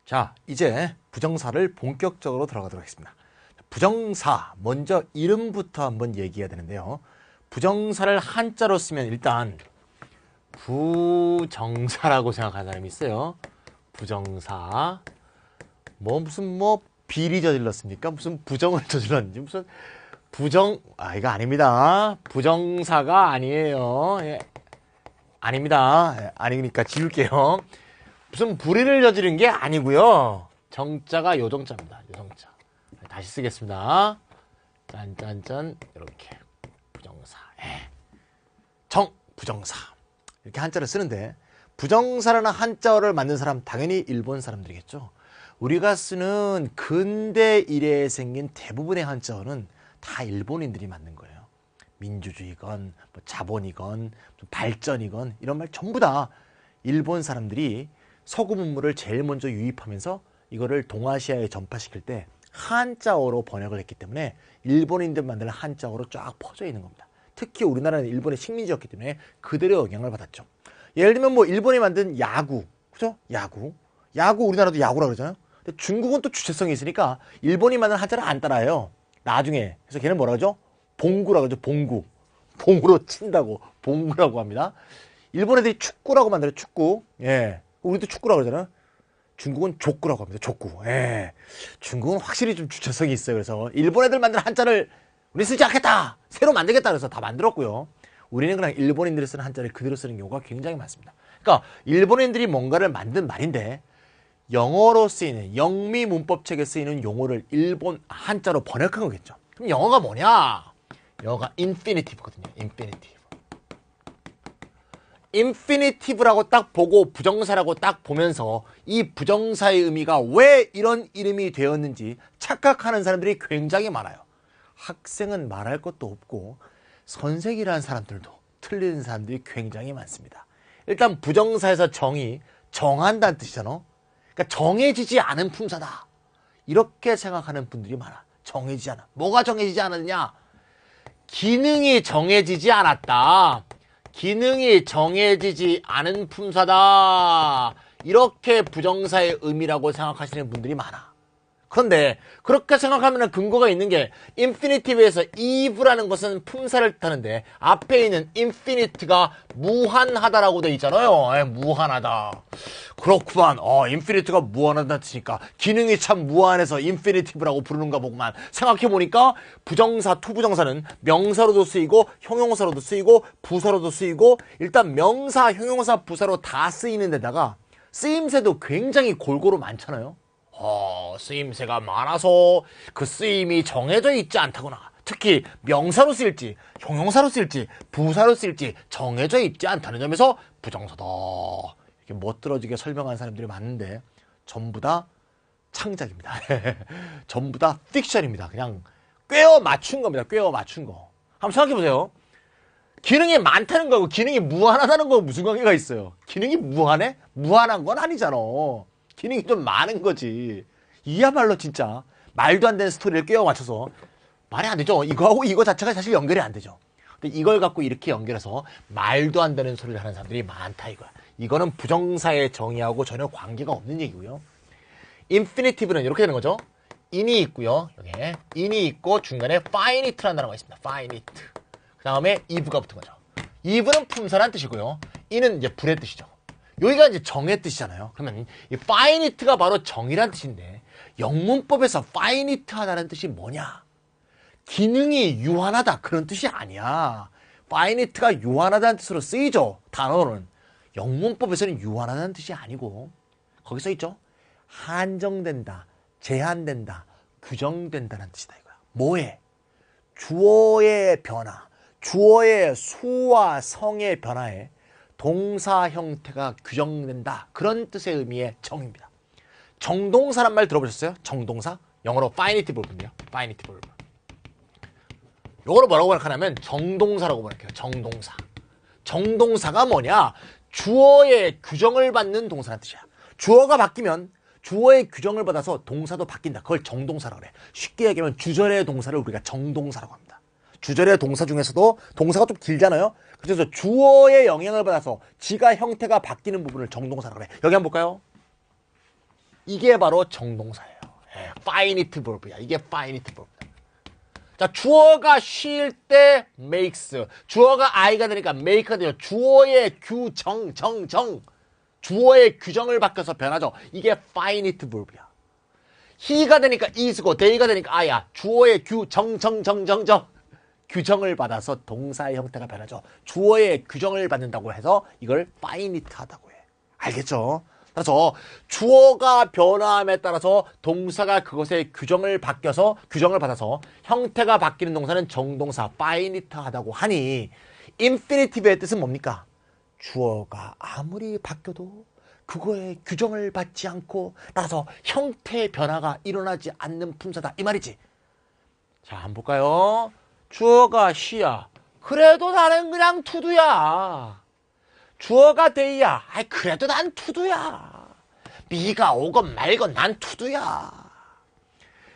자, 이제 부정사를 본격적으로 들어가도록 하겠습니다. 부정사, 먼저 이름부터 한번 얘기해야 되는데요. 부정사를 한자로 쓰면 일단 부정사라고 생각하는 사람이 있어요. 부정사. 무슨 비리 저질렀습니까? 무슨 부정을 저질렀는지 무슨 이거 아닙니다. 부정사가 아니에요. 예. 아닙니다. 예, 아니니까 지울게요. 무슨 불의를 저지른 게 아니고요. 정자가 요정자입니다. 요정자. 다시 쓰겠습니다. 짠짠짠 이렇게 부정사. 예. 부정사. 이렇게 한자를 쓰는데 부정사라는 한자어를 만든 사람 당연히 일본 사람들이겠죠. 우리가 쓰는 근대 이래에 생긴 대부분의 한자어는 다 일본인들이 만든 거예요. 민주주의건 자본이건 발전이건 이런 말 전부 다 일본 사람들이 서구 문물을 제일 먼저 유입하면서 이거를 동아시아에 전파시킬 때 한자어로 번역을 했기 때문에 일본인들 만드는 한자어로 쫙 퍼져 있는 겁니다. 특히 우리나라는 일본의 식민지였기 때문에 그대로 영향을 받았죠. 예를 들면 일본이 만든 야구, 그죠? 야구 우리나라도 야구라고 그러잖아요. 근데 중국은 또 주체성이 있으니까 일본이 만든 한자를 안 따라해요. 나중에. 그래서 걔는 뭐라 그러죠? 봉구라고 그러죠. 봉구. 봉구로 친다고 봉구라고 합니다. 일본 애들이 축구라고 만들어요. 축구. 예. 우리도 축구라고 그러잖아요. 중국은 족구라고 합니다. 족구. 예. 중국은 확실히 좀 주체성이 있어요. 그래서 일본 애들 만든 한자를 우리 쓰지 않겠다. 새로 만들겠다. 그래서 다 만들었고요. 우리는 그냥 일본인들이 쓰는 한자를 그대로 쓰는 경우가 굉장히 많습니다. 그러니까 일본인들이 뭔가를 만든 말인데 영어로 쓰이는 영미 문법책에 쓰이는 용어를 일본 한자로 번역한 거겠죠. 그럼 영어가 뭐냐? 영어가 인피니티브거든요. 인피니티브라고 딱 보고 부정사라고 딱 보면서 이 부정사의 의미가 왜 이런 이름이 되었는지 착각하는 사람들이 굉장히 많아요. 학생은 말할 것도 없고 선생이라는 사람들도 틀리는 사람들이 굉장히 많습니다. 일단 부정사에서 정한다는 뜻이잖아. 그러니까 정해지지 않은 품사다. 이렇게 생각하는 분들이 많아. 정해지지 않아. 뭐가 정해지지 않았냐? 기능이 정해지지 않았다. 기능이 정해지지 않은 품사다. 이렇게 부정사의 의미라고 생각하시는 분들이 많아. 그런데 그렇게 생각하면 근거가 있는 게 인피니티브에서 eve라는 것은 품사를 뜻하는데 앞에 있는 infinite가 무한하다라고 되어 있잖아요. 무한하다. 그렇구만. 인피니트가 무한하다는 뜻이니까 기능이 참 무한해서 인피니티브라고 부르는가 보구만. 생각해보니까 부정사, 투부정사는 명사로도 쓰이고 형용사로도 쓰이고 부사로도 쓰이고 일단 명사, 형용사, 부사로 다 쓰이는 데다가 쓰임새도 굉장히 골고루 많잖아요. 쓰임새가 많아서 그 쓰임이 정해져 있지 않다거나 특히 명사로 쓰일지 형용사로 쓰일지 부사로 쓰일지 정해져 있지 않다는 점에서 부정사다. 이렇게 멋들어지게 설명하는 사람들이 많은데 전부 다 창작입니다. 전부 다 픽션입니다. 그냥 꿰어 맞춘 겁니다. 꿰어 맞춘 거. 한번 생각해 보세요. 기능이 많다는 거하고 기능이 무한하다는 거 무슨 관계가 있어요? 기능이 무한해? 무한한 건 아니잖아. 기능이 좀 많은 거지. 이야말로 진짜 말도 안 되는 스토리를 꿰어 맞춰서 말이 안 되죠. 이거하고 이거 자체가 사실 연결이 안 되죠. 근데 이걸 갖고 이렇게 연결해서 말도 안 되는 소리를 하는 사람들이 많다 이거야. 이거는 부정사의 정의하고 전혀 관계가 없는 얘기고요. 인피니티브는 이렇게 되는 거죠. in이 있고요. 여기 in이 있고 중간에 finite라는 단어가 있습니다. finite. 그 다음에 eve가 붙은 거죠. eve는 품사란 뜻이고요. in은 이제 불의 뜻이죠. 여기가 이제 정의 뜻이잖아요. 그러면 이 finite가 바로 정의란 뜻인데 영문법에서 finite하다는 뜻이 뭐냐? 기능이 유한하다 그런 뜻이 아니야. finite가 유한하다는 뜻으로 쓰이죠. 단어는. 영문법에서는 유한하다는 뜻이 아니고 거기 써 있죠. 한정된다, 제한된다, 규정된다는 뜻이다 이거야. 뭐에? 주어의 변화, 주어의 수와 성의 변화에 동사 형태가 규정된다. 그런 뜻의 의미의 정입니다. 정동사란 말 들어보셨어요? 정동사? 영어로 finite verb인데요. finite verb. 요거를 뭐라고 번역하냐면 정동사라고 번역해요. 정동사. 정동사가 뭐냐? 주어의 규정을 받는 동사라는 뜻이야. 주어가 바뀌면 주어의 규정을 받아서 동사도 바뀐다. 그걸 정동사라고 그래. 쉽게 얘기하면 주절의 동사를 우리가 정동사라고 합니다. 주절의 동사 중에서도 동사가 좀 길잖아요. 그래서 주어의 영향을 받아서 지가 형태가 바뀌는 부분을 정동사라고 그래. 여기 한번 볼까요? 이게 바로 정동사예요. 예, finite verb야. 이게 finite verb다. 자, 주어가 쉴 때 makes, 주어가 I가 되니까 make가 되죠. 주어의 주어의 규정을 바뀌어서 변하죠. 이게 finite verb야. he가 되니까 is고 they가 되니까 I야. 주어의 규정을 받아서 동사의 형태가 변하죠. 주어의 규정을 받는다고 해서 이걸 finite 하다고 해. 알겠죠? 따라서 주어가 변화함에 따라서 동사가 그것의 규정을 받아서 형태가 바뀌는 동사는 정동사 finite 하다고 하니 infinitive의 뜻은 뭡니까? 주어가 아무리 바뀌어도 그거의 규정을 받지 않고 따라서 형태의 변화가 일어나지 않는 품사다 이 말이지. 자, 한번 볼까요? 주어가 she야. 그래도 나는 그냥 to도야. 주어가 they야. 그래도 난 to도야. me가 오건 말건 난 to도야.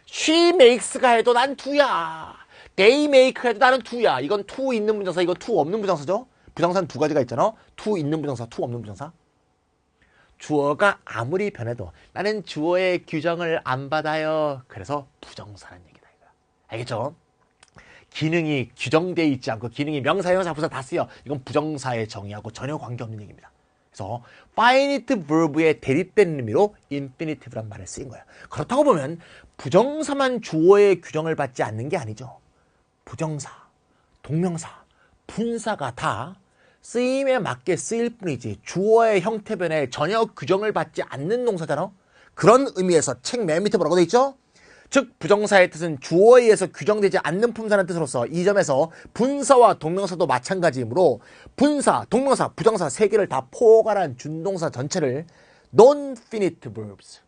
she makes가 해도 난 to야. they make 해도 나는 to야. 이건 to 있는 부정사, 이건 to 없는 부정사죠. 부정사는 두 가지가 있잖아. to 있는 부정사, to 없는 부정사. 주어가 아무리 변해도 나는 주어의 규정을 안 받아요. 그래서 부정사라는 얘기다. 이거. 알겠죠? 기능이 규정되어 있지 않고 기능이 명사, 형사, 부사 다 쓰여. 이건 부정사의 정의하고 전혀 관계없는 얘기입니다. 그래서 finite verb의 대립되는 의미로 infinitive란 말을 쓰인 거야. 그렇다고 보면 부정사만 주어의 규정을 받지 않는 게 아니죠. 부정사, 동명사, 분사가 다 쓰임에 맞게 쓰일 뿐이지 주어의 형태 변화에 전혀 규정을 받지 않는 동사잖아. 그런 의미에서 책 맨 밑에 뭐라고 돼 있죠? 즉 부정사의 뜻은 주어에 의해서 규정되지 않는 품사라는 뜻으로서 이 점에서 분사와 동명사도 마찬가지이므로 분사, 동명사, 부정사 세 개를 다 포괄한 준동사 전체를 non-finite verbs,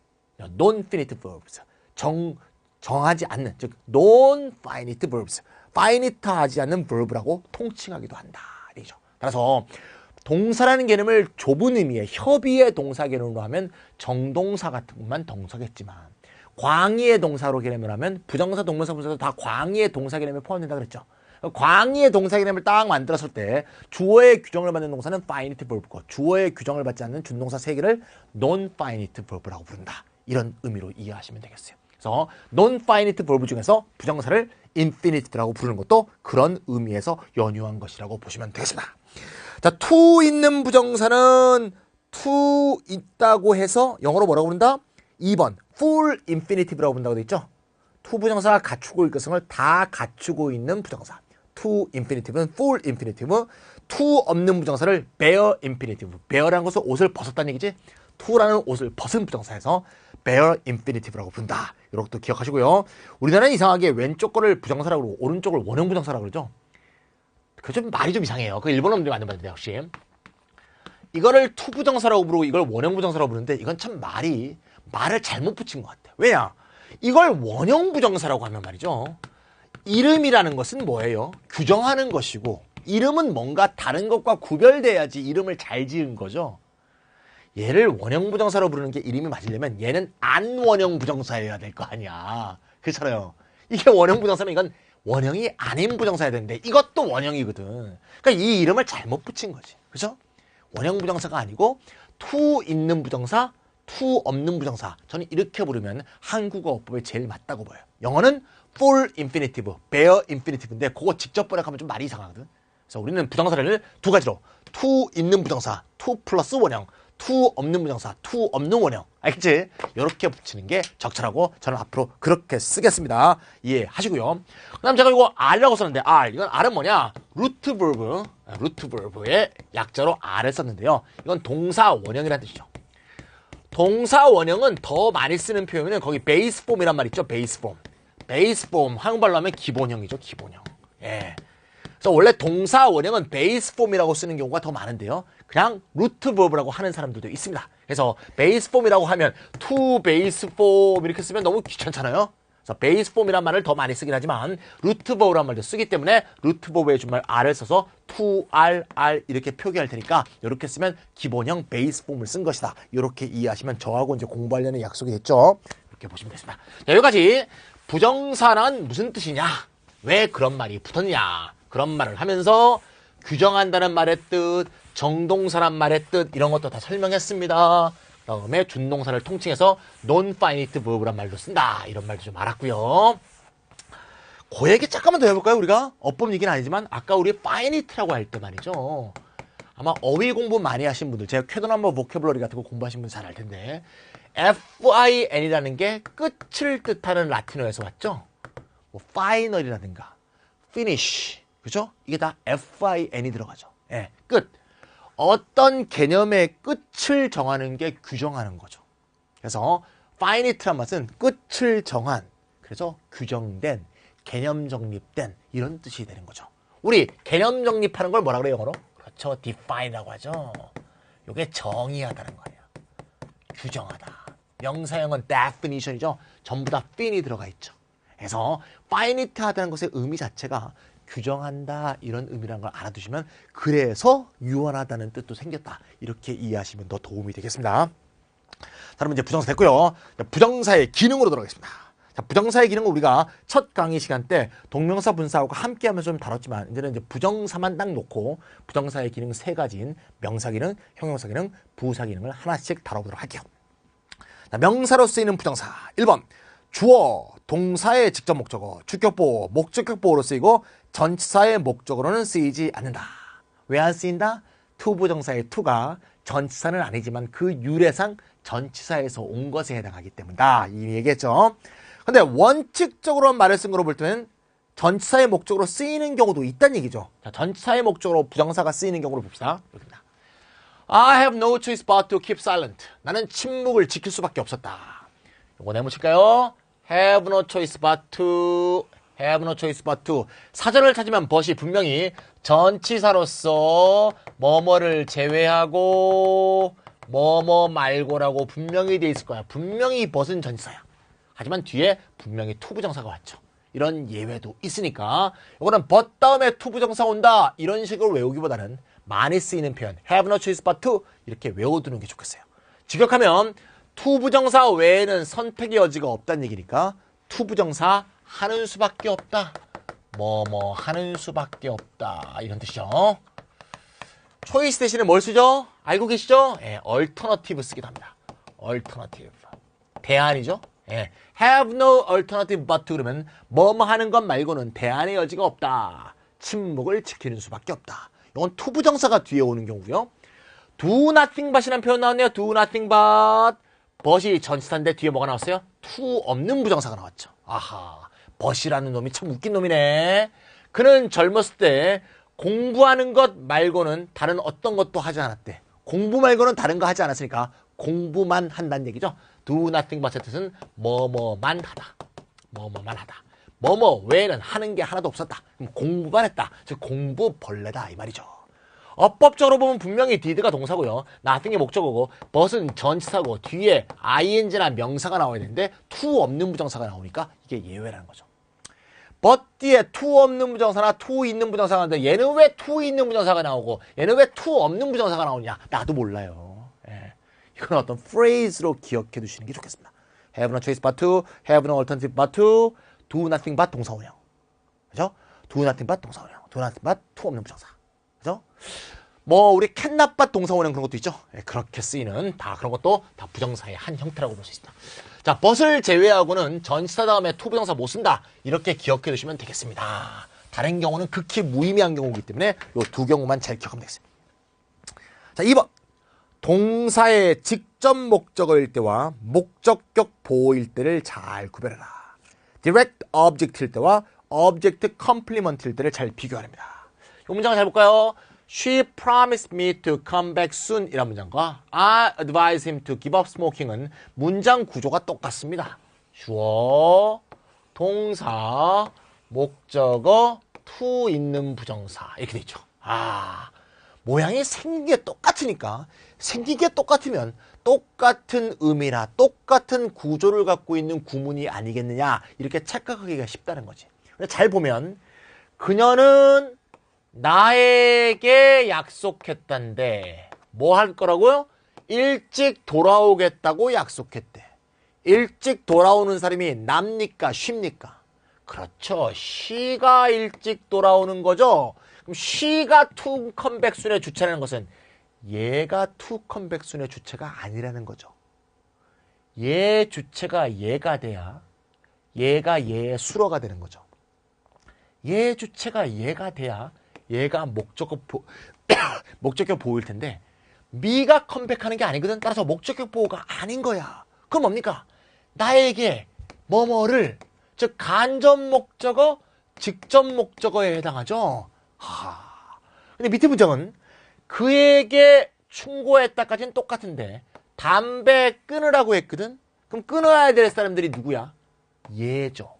정하지 않는, 즉 non-finite verbs, finite하지 않는 verb라고 통칭하기도 한다. 이죠. 따라서 동사라는 개념을 좁은 의미의 협의의 동사 개념으로 하면 정동사 같은 것만 동사겠지만 광의의 동사로 개념을 하면 부정사, 동명사, 분사도 다 광의의 동사 개념에 포함된다 그랬죠. 광의의 동사 개념을 딱 만들었을 때 주어의 규정을 받는 동사는 finite verb고 주어의 규정을 받지 않는 준동사 세 개를 non-finite verb라고 부른다. 이런 의미로 이해하시면 되겠어요. 그래서 non-finite verb 중에서 부정사를 infinite라고 부르는 것도 그런 의미에서 연유한 것이라고 보시면 되겠습니다. 자, to 있는 부정사는 to 있다고 해서 영어로 뭐라고 부른다? 2번 full infinitive라고 부른다고 돼 있죠. to 부정사가 갖추고 있을 것을 다 갖추고 있는 부정사. to infinitive는 full infinitive. to 없는 부정사를 bare infinitive. bare라는 것은 옷을 벗었다는 얘기지. to라는 옷을 벗은 부정사에서 bare infinitive라고 부른다. 이렇게 또 기억하시고요. 우리나라는 이상하게 왼쪽 거를 부정사라고 그러고 오른쪽 걸 원형 부정사라고 그러죠. 그 좀 말이 좀 이상해요. 그 일본어 문제 만든 말인데 역시 이거를 to 부정사라고 부르고 이걸 원형 부정사라고 부르는데 이건 참 말을 잘못 붙인 것 같아요. 왜냐? 이걸 원형 부정사라고 하면 말이죠. 이름이라는 것은 뭐예요? 규정하는 것이고 이름은 뭔가 다른 것과 구별돼야지 이름을 잘 지은 거죠. 얘를 원형 부정사로 부르는 게 이름이 맞으려면 얘는 안 원형 부정사여야 될 거 아니야. 그렇잖아요. 이게 원형 부정사면 이건 원형이 아닌 부정사여야 되는데 이것도 원형이거든. 그러니까 이 이름을 잘못 붙인 거지. 그죠? 원형 부정사가 아니고 to 있는 부정사, to 없는 부정사. 저는 이렇게 부르면 한국어 어법에 제일 맞다고 봐요. 영어는 full infinitive, bare infinitive인데 그거 직접 번역하면 좀 말이 이상하거든. 그래서 우리는 부정사를 두 가지로 to 있는 부정사, to 플러스 원형, to 없는 부정사, to 없는 원형. 알겠지? 이렇게 붙이는 게 적절하고 저는 앞으로 그렇게 쓰겠습니다. 이해하시고요. 그 다음 제가 이거 R라고 썼는데 이건 R은 뭐냐? 루트 verb의 약자로 R을 썼는데요. 이건 동사 원형이라는 뜻이죠. 동사 원형은 더 많이 쓰는 표현은 거기 베이스 폼이란 말 있죠. 베이스 폼 한국말로 하면 기본형이죠. 기본형. 예. 그래서 원래 동사 원형은 베이스 폼이라고 쓰는 경우가 더 많은데요. 그냥 루트 버브라고 하는 사람들도 있습니다. 그래서 베이스 폼이라고 하면 to 베이스 폼 이렇게 쓰면 너무 귀찮잖아요. 그래서 베이스 폼이란 말을 더 많이 쓰긴 하지만 루트 버브란 말도 쓰기 때문에 루트 버브의 준말 R을 써서 to R 이렇게 표기할 테니까 이렇게 쓰면 기본형 베이스 폼을 쓴 것이다. 이렇게 이해하시면 저하고 이제 공부하려는 약속이 됐죠. 이렇게 보시면 되겠습니다. 자, 여기까지 부정사란 무슨 뜻이냐? 왜 그런 말이 붙었냐? 그런 말을 하면서 규정한다는 말의 뜻, 정동사란 말의 뜻 이런 것도 다 설명했습니다. 그다음에 준동사를 통칭해서 non-finite verb란 말도 쓴다. 이런 말도 좀 알았고요. 그 얘기 잠깐만 더 해볼까요? 우리가 어법 얘기는 아니지만 아까 우리 finite라고 할 때 말이죠. 아마 어휘 공부 많이 하신 분들, 제가 쾌도 넘버 보캐블러리 같은 거 공부하신 분들 잘 알 텐데 fin이라는 게 끝을 뜻하는 라틴어에서 왔죠. 뭐 final이라든가 finish, 그죠? 이게 다 fin이 들어가죠. 예, 끝. 어떤 개념의 끝을 정하는 게 규정하는 거죠. 그래서 finite란 맛은 끝을 정한, 그래서 규정된, 개념 정립된 이런 뜻이 되는 거죠. 우리 개념 정립하는 걸 뭐라 그래요, 영어로? 그렇죠, define이라고 하죠. 이게 정의하다는 거예요. 규정하다. 명사형은 definition이죠. 전부 다 fin이 들어가 있죠. 그래서 finite하다는 것의 의미 자체가 규정한다 이런 의미라는 걸 알아두시면 그래서 유연하다는 뜻도 생겼다. 이렇게 이해하시면 더 도움이 되겠습니다. 자, 그러면 이제 부정사 됐고요. 부정사의 기능으로 들어가겠습니다. 자, 부정사의 기능은 우리가 첫 강의 시간 때 동명사 분사하고 함께 하면서 좀 다뤘지만 이제는 이제 부정사만 딱 놓고 부정사의 기능 세 가지인 명사 기능, 형용사 기능, 부사 기능을 하나씩 다뤄보도록 할게요. 자, 명사로 쓰이는 부정사 1번 주어, 동사의 직접 목적어, 주격보호, 목적격보호로 쓰이고 전치사의 목적어로는 쓰이지 않는다. 왜 안 쓰인다? 투부정사의 투가 전치사는 아니지만 그 유래상 전치사에서 온 것에 해당하기 때문이다. 이미 얘기했죠. 근데 원칙적으로 말을 쓴 거로 볼 때는 전치사의 목적으로 쓰이는 경우도 있다는 얘기죠. 자, 전치사의 목적으로 부정사가 쓰이는 경우를 봅시다. 이렇습니다. I have no choice but to keep silent. 나는 침묵을 지킬 수밖에 없었다. 이거 내묻힐까요? have no choice but to, have no choice but to. 사전을 찾으면 but이 분명히 전치사로서 뭐뭐를 제외하고 뭐뭐 말고라고 분명히 돼 있을 거야. 분명히 but은 전치사야. 하지만 뒤에 분명히 투부정사가 왔죠. 이런 예외도 있으니까 이거는 but 다음에 투부정사 온다 이런 식으로 외우기보다는 많이 쓰이는 표현 have no choice but to 이렇게 외워두는 게 좋겠어요. 직역하면 투부정사 외에는 선택의 여지가 없다는 얘기니까 투부정사 하는 수밖에 없다. 뭐뭐 하는 수밖에 없다. 이런 뜻이죠. 초이스 대신에 뭘 쓰죠? 알고 계시죠? 예, alternative 쓰기도 합니다. alternative. 대안이죠. 예, have no alternative but to 그러면 뭐뭐 하는 것 말고는 대안의 여지가 없다. 침묵을 지키는 수밖에 없다. 이건 투부정사가 뒤에 오는 경우고요. do nothing but이라는 표현 나왔네요. do nothing but. but이 전치사인데 뒤에 뭐가 나왔어요? to 없는 부정사가 나왔죠. 아하, but이라는 놈이 참 웃긴 놈이네. 그는 젊었을 때 공부하는 것 말고는 다른 어떤 것도 하지 않았대. 공부 말고는 다른 거 하지 않았으니까 공부만 한다는 얘기죠. do nothing but의 뜻은 뭐뭐만 하다. 뭐뭐만 하다. 뭐뭐 외에는 하는 게 하나도 없었다. 그럼 공부만 했다. 즉 공부벌레다 이 말이죠. 어법적으로 보면 분명히 did가 동사고요. nothing이 목적어고 but은 전치사고 뒤에 ing나 명사가 나와야 되는데 to 없는 부정사가 나오니까 이게 예외라는 거죠. but 뒤에 to 없는 부정사나 to 있는 부정사가 나오는데 얘는 왜 to 있는 부정사가 나오고 얘는 왜 to 없는 부정사가 나오냐? 나도 몰라요. 예. 이건 어떤 phrase로 기억해 두시는 게 좋겠습니다. have no choice but to, have no alternative but to, do nothing but 동사원형. 그죠? do nothing but 동사원형. do nothing but to 없는 부정사. 그죠? 뭐 우리 캔낫 but 동사원형 그런 것도 있죠. 예, 그렇게 쓰이는 다 그런 것도 다 부정사의 한 형태라고 볼 수 있습니다. 자, but을 제외하고는 전치사 다음에 to 부정사 못 쓴다. 이렇게 기억해 두시면 되겠습니다. 다른 경우는 극히 무의미한 경우이기 때문에 이 두 경우만 잘 기억하면 되겠습니다. 자, 2번. 동사의 직접 목적어일 때와 목적격 보호일 때를 잘 구별해라. direct object일 때와 object complement일 때를 잘 비교합니다. 이 문장을 잘 볼까요? She promised me to come back soon 이란 문장과 I advise him to give up smoking은 문장 구조가 똑같습니다. 주어, 동사, 목적어, to 있는 부정사 이렇게 돼 있죠. 아, 모양이 생긴 게 똑같으니까 생긴 게 똑같으면 똑같은 의미나 똑같은 구조를 갖고 있는 구문이 아니겠느냐 이렇게 착각하기가 쉽다는 거지. 근데 잘 보면 그녀는 나에게 약속했단데 뭐 할 거라고요? 일찍 돌아오겠다고 약속했대. 일찍 돌아오는 사람이 남니까 쉽니까? 그렇죠. she가 일찍 돌아오는 거죠. 그럼 she가 to come back soon의 주체라는 것은 얘가 to come back soon의 주체가 아니라는 거죠. 얘 주체가 얘가 돼야 얘가 얘의 수로가 되는 거죠. 얘 주체가 얘가 돼야 얘가 목적격 보호일 텐데 미가 컴백하는 게 아니거든. 따라서 목적격 보호가 아닌 거야. 그럼 뭡니까? 나에게 뭐뭐를 즉 간접 목적어, 직접 목적어에 해당하죠. 근데 밑에 문장은 그에게 충고했다까지는 똑같은데 담배 끊으라고 했거든. 그럼 끊어야 될 사람들이 누구야? 얘죠.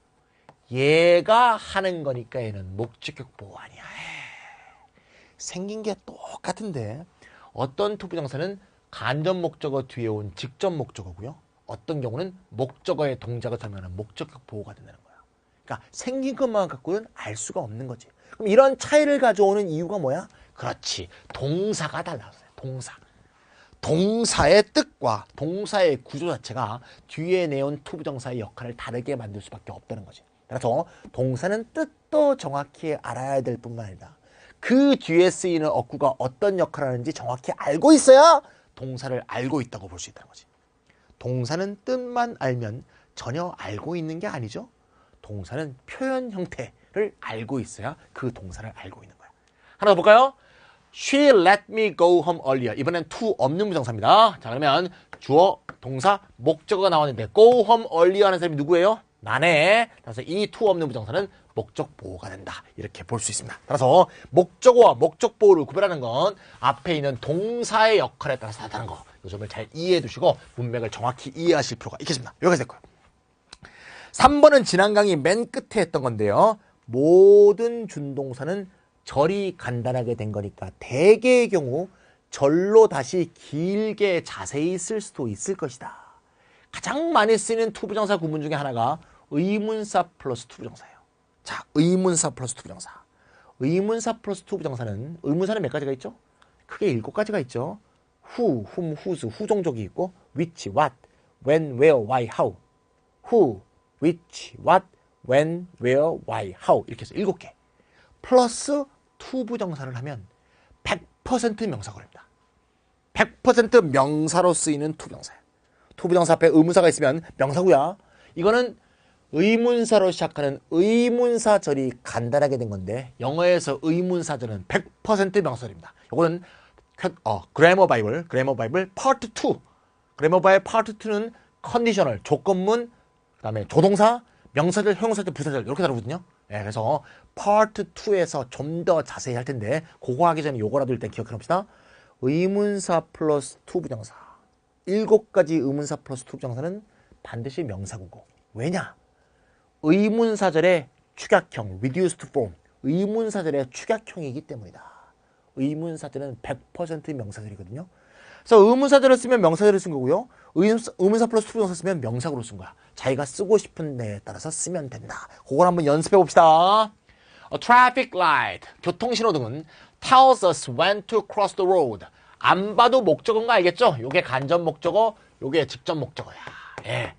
얘가 하는 거니까 얘는 목적격 보호 아니야. 생긴 게 똑같은데 어떤 투부정사는 간접 목적어 뒤에 온 직접 목적어고요. 어떤 경우는 목적어의 동작을 설명하는 목적격 보호가 된다는 거야. 그러니까 생긴 것만 갖고는 알 수가 없는 거지. 그럼 이런 차이를 가져오는 이유가 뭐야? 그렇지. 동사가 달라서요. 동사의 뜻과 동사의 구조 자체가 뒤에 내온 투부정사의 역할을 다르게 만들 수밖에 없다는 거지. 그래서 동사는 뜻도 정확히 알아야 될 뿐만 아니라 그 뒤에 쓰이는 어구가 어떤 역할을 하는지 정확히 알고 있어야 동사를 알고 있다고 볼 수 있다는 거지. 동사는 뜻만 알면 전혀 알고 있는 게 아니죠. 동사는 표현 형태를 알고 있어야 그 동사를 알고 있는 거야. 하나 더 볼까요? She let me go home earlier. 이번엔 to 없는 부정사입니다. 자, 그러면 주어, 동사, 목적어가 나왔는데 go home earlier 하는 사람이 누구예요? 나네. 따라서 이 to 없는 부정사는 목적 보호가 된다. 이렇게 볼 수 있습니다. 따라서 목적어와 목적 보호를 구별하는 건 앞에 있는 동사의 역할에 따라서 다르다는 거. 이 점을 잘 이해해 두시고 문맥을 정확히 이해하실 필요가 있겠습니다. 여기까지 됐고요. 3번은 지난 강의 맨 끝에 했던 건데요. 모든 준동사는 절이 간단하게 된 거니까 대개의 경우 절로 다시 길게 자세히 쓸 수도 있을 것이다. 가장 많이 쓰이는 투부정사 구문 중에 하나가 의문사 플러스 투부정사예요. 자, 의문사 플러스 투부정사. 의문사 플러스 투부정사는 의문사는 몇 가지가 있죠? 크게 7가지가 있죠. who, whom, whose, 후종적이 있고 which, what, when, where, why, how. who, which, what, when, where, why, how 이렇게 해서 7개. 플러스 투부정사를 하면 100% 명사구입니다. 100% 명사로 쓰이는 투부정사예요. 투부정사 앞에 의문사가 있으면 명사구야. 이거는 의문사로 시작하는 의문사절이 간단하게 된 건데 영어에서 의문사절은 100% 명사절입니다. 이거는 그래머 바이블 파트 2. 그래머 바이블 파트 2는 컨디셔널, 조건문, 그다음에 조동사, 명사절, 형용사절, 부사절 이렇게 다루거든요. 네, 그래서 파트 2에서 좀 더 자세히 할 텐데 그거 하기 전에 요거라도 일단 기억해 봅시다. 의문사 플러스 투부정사 7가지 의문사 플러스 투부정사는 반드시 명사구고. 왜냐? 의문사절의 축약형 reduced form, 의문사절의 축약형이기 때문이다. 의문사절은 100% 명사절이거든요. 그래서 의문사절을 쓰면 명사절을 쓴 거고요. 의문사 플러스 투부정사 쓰면 명사구로 쓴 거야. 자기가 쓰고 싶은 데에 따라서 쓰면 된다. 그걸 한번 연습해 봅시다. A traffic light, 교통신호등은 tells us when to cross the road. 안 봐도 목적어인 거 알겠죠? 요게 간접 목적어, 요게 직접 목적어야. 예.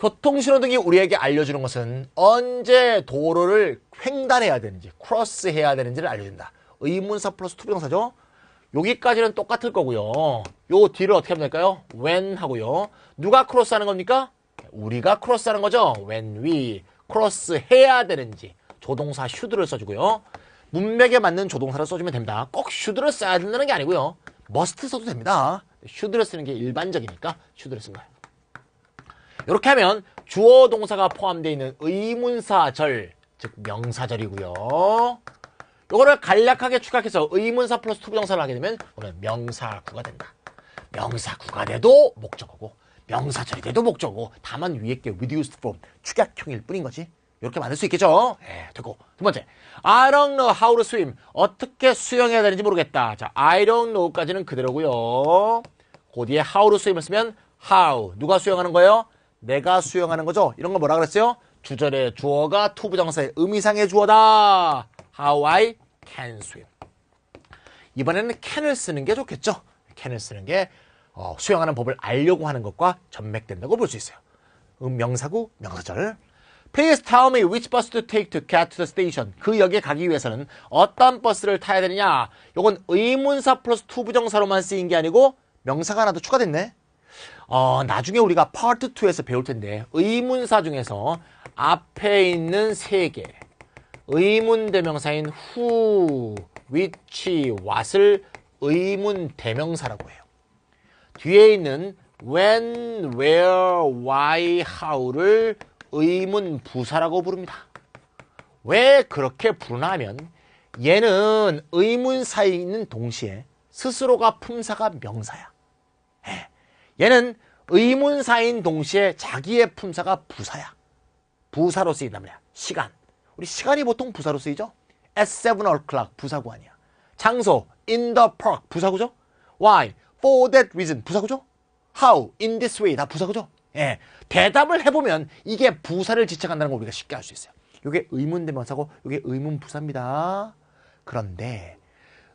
교통신호등이 우리에게 알려주는 것은 언제 도로를 횡단해야 되는지, 크로스해야 되는지를 알려준다. 의문사 플러스 투부정사죠. 여기까지는 똑같을 거고요. 요 뒤를 어떻게 하면 될까요? when 하고요. 누가 크로스하는 겁니까? 우리가 크로스하는 거죠. when we 크로스해야 되는지 조동사 should를 써주고요. 문맥에 맞는 조동사를 써주면 됩니다. 꼭 should를 써야 된다는 게 아니고요. must 써도 됩니다. should를 쓰는 게 일반적이니까 should를 쓴 거예요. 이렇게 하면 주어 동사가 포함되어 있는 의문사절, 즉 명사절이고요. 이거를 간략하게 축약해서 의문사 플러스 투부정사를 하게 되면 오늘 명사구가 된다. 명사구가 돼도 목적어고 명사절이 돼도 목적어고 다만 위에 게 reduced form, 축약형일 뿐인 거지. 이렇게 만들 수 있겠죠? 예, 됐고. 두 번째, I don't know how to swim. 어떻게 수영해야 되는지 모르겠다. 자, I don't know까지는 그대로고요. 그 뒤에 how to swim을 쓰면 how. 누가 수영하는 거예요? 내가 수영하는 거죠. 이런 거 뭐라 그랬어요? 주절의 주어가 투부정사의 의미상의 주어다. How I can swim. 이번에는 can을 쓰는 게 좋겠죠. can을 쓰는 게 수영하는 법을 알려고 하는 것과 전맥된다고 볼 수 있어요. 명사구, 명사절. Please tell me which bus to take to get to the station. 그 역에 가기 위해서는 어떤 버스를 타야 되느냐. 요건 의문사 플러스 투부정사로만 쓰인 게 아니고 명사가 하나 더 추가됐네. 나중에 우리가 파트 2에서 배울 텐데 의문사 중에서 앞에 있는 세 개 의문 대명사인 who, which, what을 의문 대명사라고 해요. 뒤에 있는 when, where, why, how를 의문 부사라고 부릅니다. 왜 그렇게 부르나 하면 얘는 의문사에 있는 동시에 스스로가 품사가 명사야. 얘는 의문사인 동시에 자기의 품사가 부사야. 부사로 쓰인단 말이야. 시간. 우리 시간이 보통 부사로 쓰이죠? At 7 o'clock 부사구 아니야. 장소 in the park 부사구죠? Why? For that reason 부사구죠? How? In this way 다 부사구죠? 예. 대답을 해보면 이게 부사를 지칭한다는 걸 우리가 쉽게 알 수 있어요. 이게 의문 대명사고 이게 의문 부사입니다. 그런데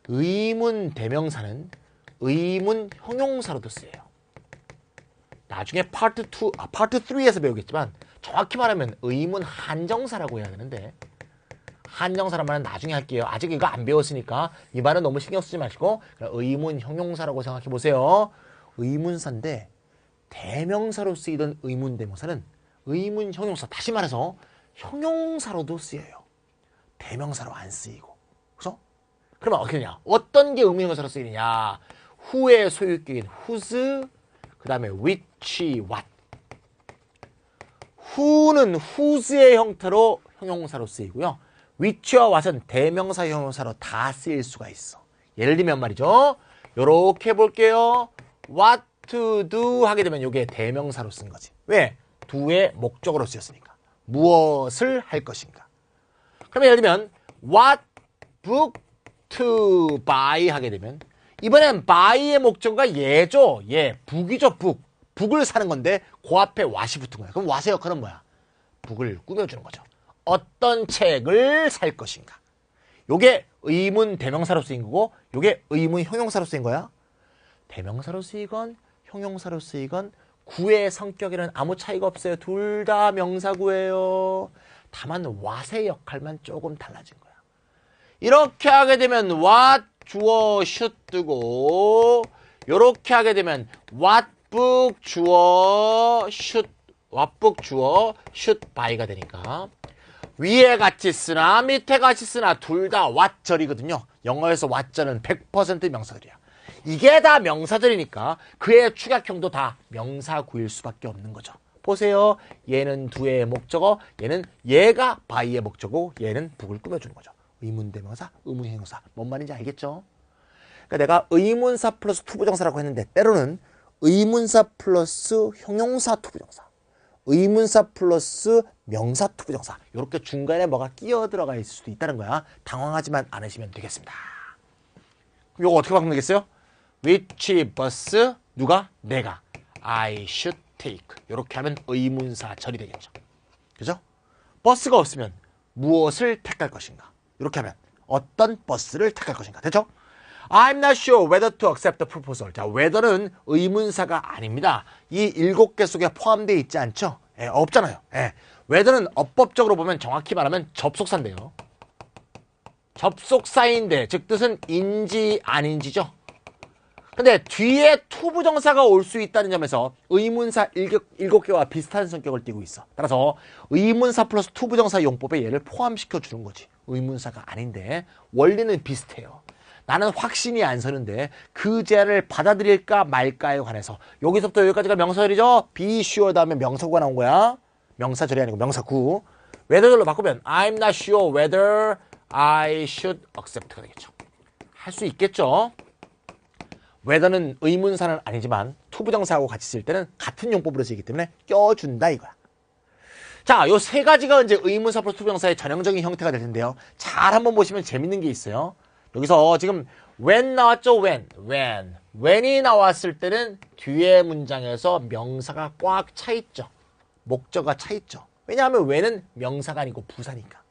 의문 대명사는 의문 형용사로도 쓰여요. 나중에 파트 3에서 배우겠지만 정확히 말하면 의문 한정사라고 해야 되는데 한정사란 말은 나중에 할게요. 아직 이거 안 배웠으니까 이 말은 너무 신경 쓰지 마시고 의문 형용사라고 생각해 보세요. 의문사인데 대명사로 쓰이던 의문 대명사는 의문 형용사 다시 말해서 형용사로도 쓰여요. 대명사로 안 쓰이고. 그래서 그러면 어떻게 되냐? 어떤 게 의문 형용사로 쓰이느냐? who의 소유격인 whose 그 다음에 which, what. who는 whose의 형태로 형용사로 쓰이고요. which와 what은 대명사 형용사로 다 쓰일 수가 있어. 예를 들면 말이죠. 요렇게 볼게요. what to do 하게 되면 이게 대명사로 쓴 거지. 왜? do의 목적으로 쓰였으니까. 무엇을 할 것인가. 그러면 예를 들면 what book to buy 하게 되면 이번엔 buy의 목적어가 얘죠. 얘 북이죠. 북을 사는 건데 그 앞에 what이 붙은 거야. 그럼 what의 역할은 뭐야? 북을 꾸며주는 거죠. 어떤 책을 살 것인가. 요게 의문 대명사로 쓰인 거고 요게 의문 형용사로 쓰인 거야. 대명사로 쓰이건 형용사로 쓰이건 구의 성격에는 아무 차이가 없어요. 둘 다 명사구예요. 다만 what의 역할만 조금 달라진 거야. 이렇게 하게 되면 what 주어 should 뜨고 요렇게 하게 되면 what book 주어 should what book 주어 should buy가 되니까 위에 같이 쓰나 밑에 같이 쓰나 둘 다 what절이거든요. 영어에서 what절은 100% 명사들이야. 이게 다 명사들이니까 그의 축약형도 다 명사구일 수밖에 없는 거죠. 보세요. 얘는 do의 목적어, 얘가 buy의 목적어, 얘는 북을 꾸며주는 거죠. 의문대명사, 의문형용사. 뭔 말인지 알겠죠? 그러니까 내가 의문사 플러스 투부정사라고 했는데 때로는 의문사 플러스 형용사 투부정사, 의문사 플러스 명사 투부정사 이렇게 중간에 뭐가 끼어 들어가 있을 수도 있다는 거야. 당황하지만 않으시면 되겠습니다. 그럼 이거 어떻게 바꾸면 되겠어요? Which bus? 누가? 내가. I should take. 이렇게 하면 의문사절이 되겠죠. 그죠? 버스가 없으면 무엇을 택할 것인가? 이렇게 하면 어떤 버스를 택할 것인가. 됐죠? I'm not sure whether to accept the proposal. 자, whether는 의문사가 아닙니다. 이 7개 속에 포함되어 있지 않죠? 예, 없잖아요. 예. whether는 어법적으로 보면 정확히 말하면 접속사인데요. 접속사인데 즉 뜻은 인지 아닌지죠. 근데 뒤에 투부정사가 올 수 있다는 점에서 의문사 7개와 비슷한 성격을 띠고 있어. 따라서 의문사 플러스 투부정사 용법에 얘를 포함시켜 주는 거지. 의문사가 아닌데 원리는 비슷해요. 나는 확신이 안 서는데 그 제안을 받아들일까 말까에 관해서 여기서부터 여기까지가 명사절이죠. be sure 다음에 명사구가 나온 거야. 명사절이 아니고 명사구. whether절로 바꾸면 I'm not sure whether I should accept가 되겠죠. 할 수 있겠죠. whether는 의문사는 아니지만 투부정사하고 같이 쓸 때는 같은 용법으로 쓰이기 때문에 껴준다 이거야. 자, 요 세 가지가 이제 의문사 플러스 투부정사의 전형적인 형태가 될 텐데요. 잘 한번 보시면 재밌는 게 있어요. 여기서 지금 when 나왔죠? when이 나왔을 때는 뒤에 문장에서 명사가 꽉 차 있죠. 목적어가 차 있죠. 왜냐하면 when은 명사가 아니고 부사니까.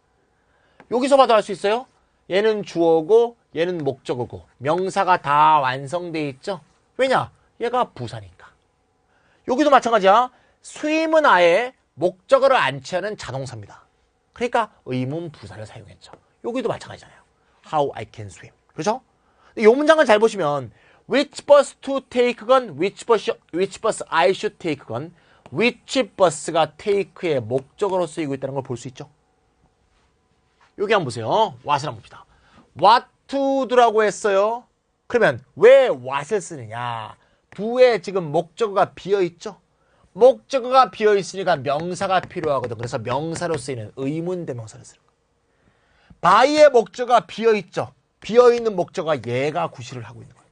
여기서 봐도 알 수 있어요. 얘는 주어고 얘는 목적어고 명사가 다 완성돼 있죠. 왜냐? 얘가 부사니까. 여기도 마찬가지야. swim은 아예 목적어를 안 취하는 자동사입니다. 그러니까 의문 부사를 사용했죠. 여기도 마찬가지잖아요. How I can swim. 그렇죠? 이 문장을 잘 보시면 which bus to take건 which bus I should take건 which bus가 take의 목적어로 쓰이고 있다는 걸 볼 수 있죠. 여기 한번 보세요. what을 한번 봅시다. what to do라고 했어요. 그러면 왜 what을 쓰느냐? do에 지금 목적어가 비어있죠. 목적어가 비어있으니까 명사가 필요하거든. 그래서 명사로 쓰이는 의문대명사를 쓰는 거예요. by의 목적어가 비어있죠. 비어있는 목적어가 얘가 구실을 하고 있는 거예요.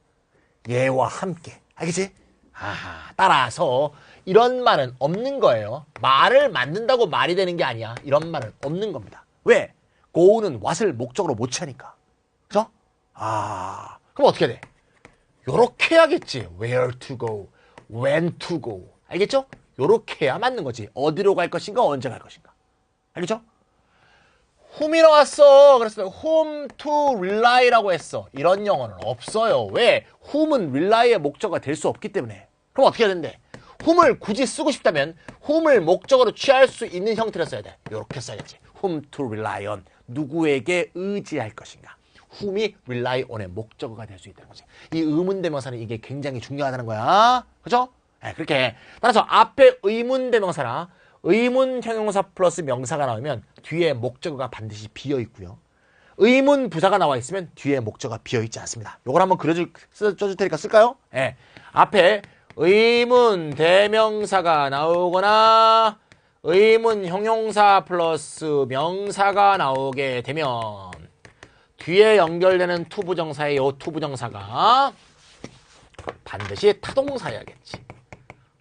얘와 함께. 알겠지? 아하, 따라서 이런 말은 없는 거예요. 말을 만든다고 말이 되는 게 아니야. 이런 말은 없는 겁니다. 왜? go는 what을 목적으로 못 취하니까. 그죠? 아, 그럼 어떻게 돼? 요렇게 해야겠지. where to go, when to go. 알겠죠? 요렇게 해야 맞는 거지. 어디로 갈 것인가, 언제 갈 것인가. 알겠죠? whom이 나왔어. 그래서 whom to rely라고 했어. 이런 영어는 없어요. 왜? whom은 rely의 목적어가 될 수 없기 때문에. 그럼 어떻게 해야 된대? whom을 굳이 쓰고 싶다면 whom을 목적으로 취할 수 있는 형태로 써야 돼. 이렇게 써야지. whom to rely on. 누구에게 의지할 것인가. whom이 rely on의 목적어가 될 수 있다는 거지. 이 의문대명사는 이게 굉장히 중요하다는 거야. 그죠? 네, 그렇게. 따라서 앞에 의문대명사나 의문 형용사 플러스 명사가 나오면 뒤에 목적어가 반드시 비어 있고요. 의문 부사가 나와 있으면 뒤에 목적어가 비어 있지 않습니다. 요걸 한번 써줄 테니까 쓸까요? 네. 앞에 의문 대명사가 나오거나 의문 형용사 플러스 명사가 나오게 되면 뒤에 연결되는 투부정사의 요 투부정사가 반드시 타동사여야겠지.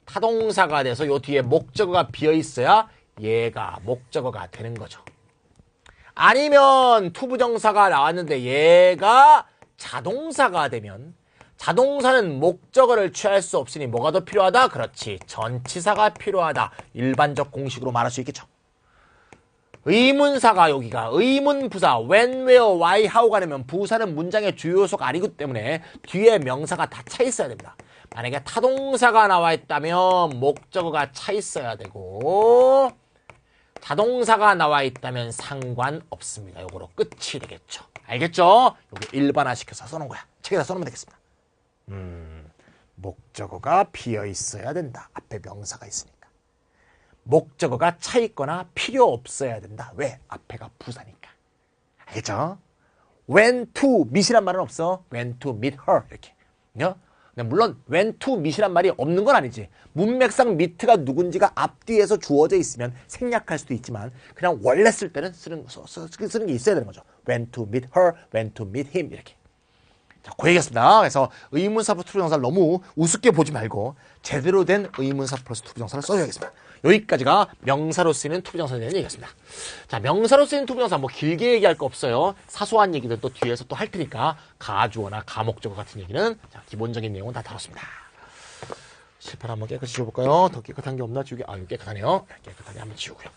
타동사가 돼서 요 뒤에 목적어가 비어 있어야 얘가 목적어가 되는 거죠. 아니면 투부정사가 나왔는데 얘가 자동사가 되면 자동사는 목적어를 취할 수 없으니 뭐가 더 필요하다? 그렇지. 전치사가 필요하다. 일반적 공식으로 말할 수 있겠죠. 의문사가 여기가 의문부사 when, where, why, how가 되면 부사는 문장의 주요 요소가 아니기 때문에 뒤에 명사가 다 차 있어야 됩니다. 만약에 타동사가 나와 있다면 목적어가 차 있어야 되고 자동사가 나와 있다면 상관없습니다. 요거로 끝이 되겠죠. 알겠죠? 여기 일반화시켜서 써놓은 거야. 책에다 써놓으면 되겠습니다. 목적어가 비어 있어야 된다. 앞에 명사가 있으니까. 목적어가 차 있거나 필요 없어야 된다. 왜? 앞에가 부사니까. 알겠죠? when to meet이란 말은 없어. when to meet her 이렇게. 물론 when to meet이란 말이 없는 건 아니지. 문맥상 meet가 누군지가 앞뒤에서 주어져 있으면 생략할 수도 있지만 그냥 원래 쓸 때는 쓰는 게 있어야 되는 거죠. when to meet her, when to meet him 이렇게. 자, 그 얘기했습니다. 그래서 의문사 플러스 투부정사를 너무 우습게 보지 말고 제대로 된 의문사 플러스 투부정사를 써줘야겠습니다. 여기까지가 명사로 쓰이는 투부정사에 대한 얘기였습니다. 자, 명사로 쓰이는 투부정사 뭐 길게 얘기할 거 없어요. 사소한 얘기들 또 뒤에서 또 할 테니까 가주어나 가목적어 같은 얘기는 자, 기본적인 내용은 다 다뤘습니다. 실파를 한번 깨끗이 지워볼까요? 더 깨끗한 게 없나 지우개? 아, 이거 깨끗하네요. 깨끗하게 한번 지우고요.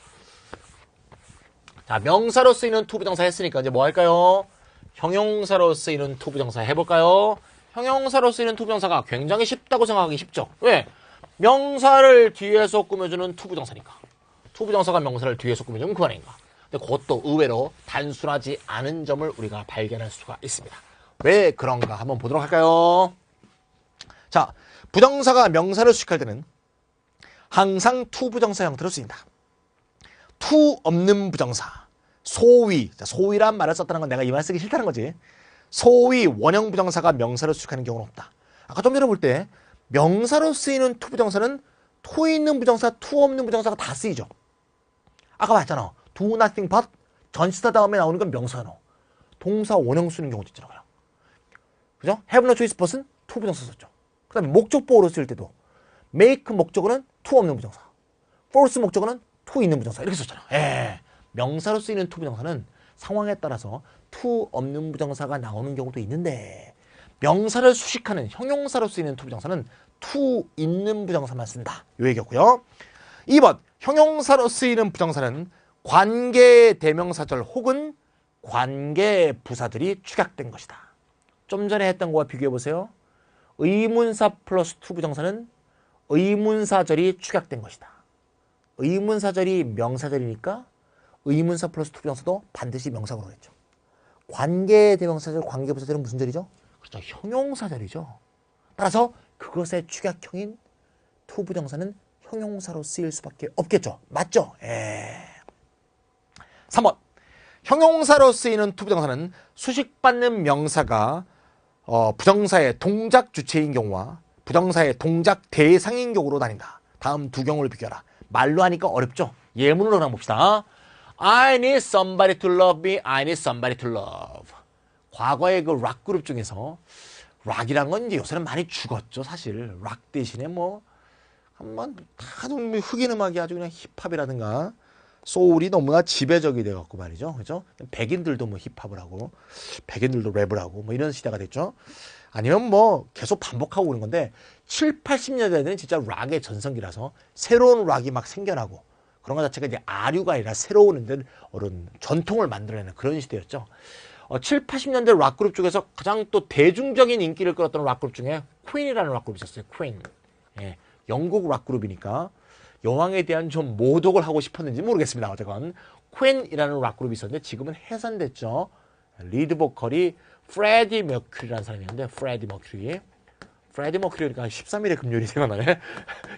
자, 명사로 쓰이는 투부정사 했으니까 이제 뭐 할까요? 형용사로 쓰이는 투부정사 해볼까요? 형용사로 쓰이는 투부정사가 굉장히 쉽다고 생각하기 쉽죠. 왜? 명사를 뒤에서 꾸며주는 투부정사니까. 투부정사가 명사를 뒤에서 꾸며주면 그 말인가. 근데 그것도 의외로 단순하지 않은 점을 우리가 발견할 수가 있습니다. 왜 그런가 한번 보도록 할까요? 자, 부정사가 명사를 수식할 때는 항상 투부정사 형태로 쓰인다. 투 없는 부정사. 소위, 자, 소위란 말을 썼다는 건 내가 이 말 쓰기 싫다는 거지. 소위 원형 부정사가 명사를 수식하는 경우는 없다. 아까 좀 전에 볼 때 명사로 쓰이는 투부정사는 투 있는 부정사, 투 없는 부정사가 다 쓰이죠. 아까 봤잖아. do nothing but 전치사 다음에 나오는 건 명사로. 동사 원형 쓰는 경우도 있잖아요. 그죠? have no choice but은 투 부정사 썼죠. 그 다음에 목적보호로 쓸 때도 make 목적어는 투 없는 부정사, false 목적어는 투 있는 부정사 이렇게 썼잖아. 명사로 쓰이는 투부정사는 상황에 따라서 투 없는 부정사가 나오는 경우도 있는데 명사를 수식하는 형용사로 쓰이는 투부정사는 투 있는 부정사만 쓴다. 요 얘기였고요. 2번 형용사로 쓰이는 부정사는 관계 대명사절 혹은 관계 부사들이 축약된 것이다. 좀 전에 했던 거와 비교해보세요. 의문사 플러스 투부정사는 의문사절이 축약된 것이다. 의문사절이 명사절이니까 의문사 플러스 투부정사도 반드시 명사로 했죠. 관계 대명사절, 관계부사절은 무슨 절이죠? 그렇죠. 형용사절이죠. 따라서 그것의 축약형인 투부정사는 형용사로 쓰일 수밖에 없겠죠. 맞죠? 3번. 형용사로 쓰이는 투부정사는 수식받는 명사가 부정사의 동작 주체인 경우와 부정사의 동작 대상인 경우로 나뉜다. 다음 두 경우를 비교하라. 말로 하니까 어렵죠? 예문으로 한번 봅시다. I need somebody to love me. I need somebody to love. 과거의 그 락 그룹 중에서 락이란 건 이제 요새는 많이 죽었죠. 사실 락 대신에 뭐 한번 다들 흑인 음악이 아주 그냥 힙합이라든가 소울이 너무나 지배적이 돼갖고 말이죠. 그죠? 백인들도 뭐 힙합을 하고 백인들도 랩을 하고 뭐 이런 시대가 됐죠. 아니면 뭐 계속 반복하고 그런 건데 7, 80년대는 진짜 락의 전성기라서 새로운 락이 막 생겨나고 그런 것 자체가 이제 아류가 아니라 새로운 어른 전통을 만들어내는 그런 시대였죠. 7, 80년대 락 그룹 중에서 가장 또 대중적인 인기를 끌었던 락 그룹 중에 퀸이라는 락 그룹이 있었어요. 퀸. 예, 영국 락 그룹이니까 여왕에 대한 좀 모독을 하고 싶었는지 모르겠습니다. 어쨌건 퀸이라는 락 그룹이 있었는데 지금은 해산됐죠. 리드 보컬이 프레디 머큐리라는 사람이었는데 프레디 머큐리니까 13일의 금요일이 생각나네.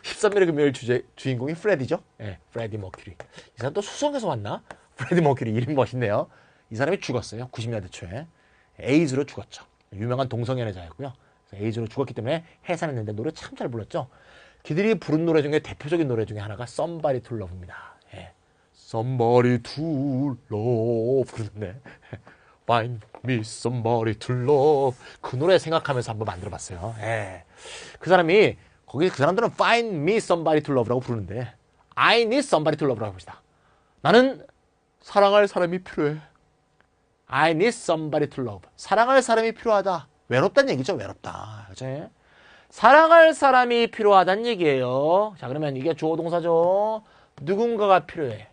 13일의 금요일 주인공이 프레디죠. 예, 프레디 머큐리. 이 사람 또 수성에서 왔나? 프레디 머큐리 이름 멋있네요. 이 사람이 죽었어요. 90년대 초에. 에이즈로 죽었죠. 유명한 동성연애자였고요. 에이즈로 죽었기 때문에 해산했는데 노래 참 잘 불렀죠. 그들이 부른 노래 중에 대표적인 노래 중에 하나가 Somebody to Love입니다. 예. Somebody to Love 그러는데 Find me somebody to love 그 노래 생각하면서 한번 만들어봤어요. 예. 그 사람이 거기 그 사람들은 Find me somebody to love라고 부르는데 I need somebody to love라고 합시다. 나는 사랑할 사람이 필요해. I need somebody to love. 사랑할 사람이 필요하다. 외롭다는 얘기죠. 외롭다. 그치? 사랑할 사람이 필요하다는 얘기예요. 자, 그러면 이게 주어 동사죠. 누군가가 필요해.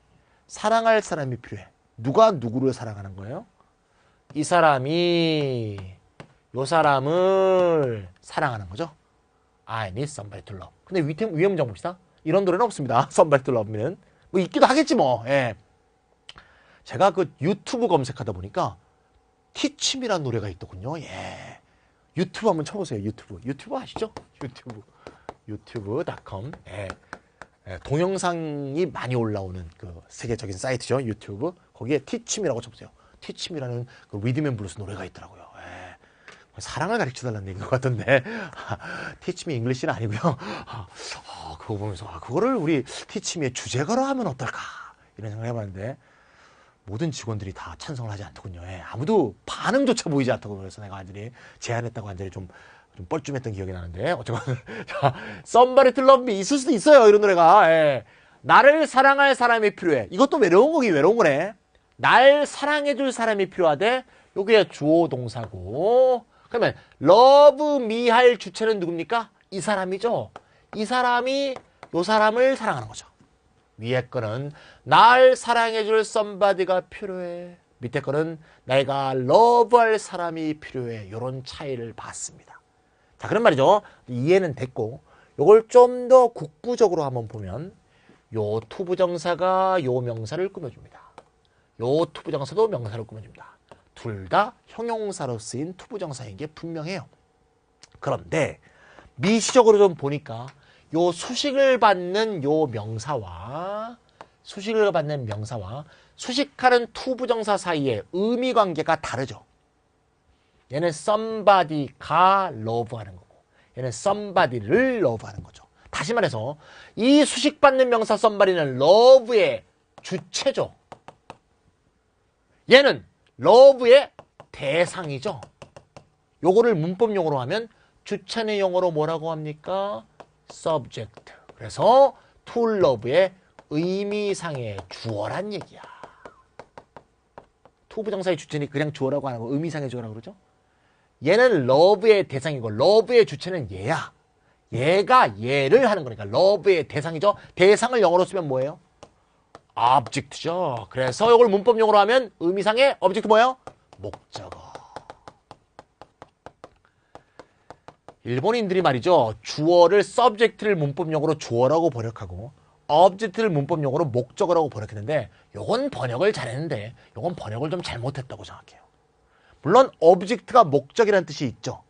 사랑할 사람이 필요해. 누가 누구를 사랑하는 거예요? 이 사람이 요 사람을 사랑하는 거죠. I need somebody to love. 근데 위에 문장 봅시다. 이런 노래는 없습니다. somebody to love는. 뭐 있기도 하겠지 뭐. 예. 제가 그 유튜브 검색하다 보니까 티침이라는 노래가 있더군요. 예. 유튜브 한번 쳐보세요. 유튜브 아시죠? 유튜브.com. 예. 예. 동영상이 많이 올라오는 그 세계적인 사이트죠. 유튜브. 거기에 티침이라고 쳐보세요. 티침이라는 그 리드맨블루스 노래가 있더라고요. 예. 사랑을 가르쳐달라는 얘기인 것 같던데. 티침이 잉글리시는 아니고요. 그거 보면서 그거를 우리 티침의 주제가로 하면 어떨까 이런 생각을 해봤는데 모든 직원들이 다 찬성을 하지 않더군요. 예. 아무도 반응조차 보이지 않다고 그래서 내가 완전히 제안했다고 완전히 좀 뻘쭘했던 기억이 나는데 어쨌건 자, Somebody to love me 있을 수도 있어요. 이런 노래가. 예. 나를 사랑할 사람이 필요해. 이것도 외로운 거네. 날 사랑해줄 사람이 필요하대. 요게 주어 동사고. 그러면 love me 할 주체는 누굽니까? 이 사람이죠. 이 사람이 요 사람을 사랑하는 거죠. 위에 거는 날 사랑해줄 somebody가 필요해. 밑에 거는 내가 love할 사람이 필요해. 요런 차이를 봤습니다. 자, 그런 말이죠. 이해는 됐고 요걸 좀 더 국부적으로 한번 보면 요 투부정사가 요 명사를 꾸며줍니다. 요 투부정사도 명사를 꾸며줍니다. 둘 다 형용사로 쓰인 투부정사인 게 분명해요. 그런데 미시적으로 좀 보니까 요 수식을 받는 요 명사와 수식하는 투부정사 사이의 의미 관계가 다르죠. 얘는 somebody가 love하는 거고 얘는 somebody를 love하는 거죠. 다시 말해서 이 수식받는 명사 somebody는 love의 주체죠. 얘는 love의 대상이죠. 요거를 문법용어로 하면 주체는 영어로 뭐라고 합니까? subject. 그래서 to love의 의미상의 주어란 얘기야. to 부정사의 주체는 그냥 주어라고 하는 거 의미상의 주어라고 그러죠. 얘는 love의 대상이고 love의 주체는 얘야. 얘가 얘를 하는 거니까 love의 대상이죠. 대상을 영어로 쓰면 뭐예요? object죠. 그래서 이걸 문법용어로 하면 의미상의 object 뭐예요? 목적어. 일본인들이 말이죠. 주어를 subject를 문법용어로 주어라고 번역하고 object를 문법용어로 목적어라고 번역했는데 요건 번역을 잘했는데 요건 번역을 좀 잘못했다고 생각해요. 물론 object가 목적이라는 뜻이 있죠.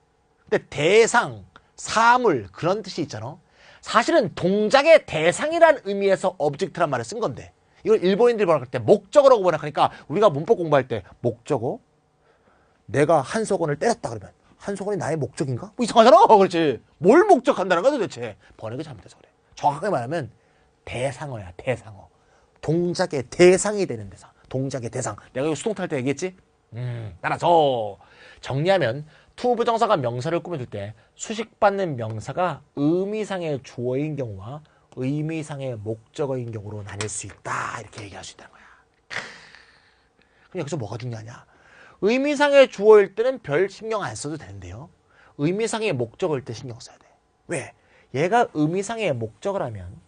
근데 대상, 사물 그런 뜻이 있잖아. 사실은 동작의 대상이란 의미에서 object란 말을 쓴 건데 이걸 일본인들이 번역할 때 목적어라고 번역하니까 우리가 문법 공부할 때 목적어? 내가 한석원을 때렸다 그러면 한석원이 나의 목적인가? 뭐 이상하잖아. 그렇지. 뭘 목적한다는 거야 도대체. 번역이 잘못돼서 그래. 정확하게 말하면 대상어야. 대상어. 동작의 대상이 되는 대상. 동작의 대상. 내가 이거 수동 탈 때 얘기했지? 따라서 정리하면 투부정사가 명사를 꾸며줄 때 수식받는 명사가 의미상의 주어인 경우와 의미상의 목적어인 경우로 나뉠 수 있다. 이렇게 얘기할 수 있다는 거야. 그럼 여기서 뭐가 중요하냐? 의미상의 주어일 때는 별 신경 안 써도 되는데요. 의미상의 목적어일 때 신경 써야 돼. 왜? 얘가 의미상의 목적어라면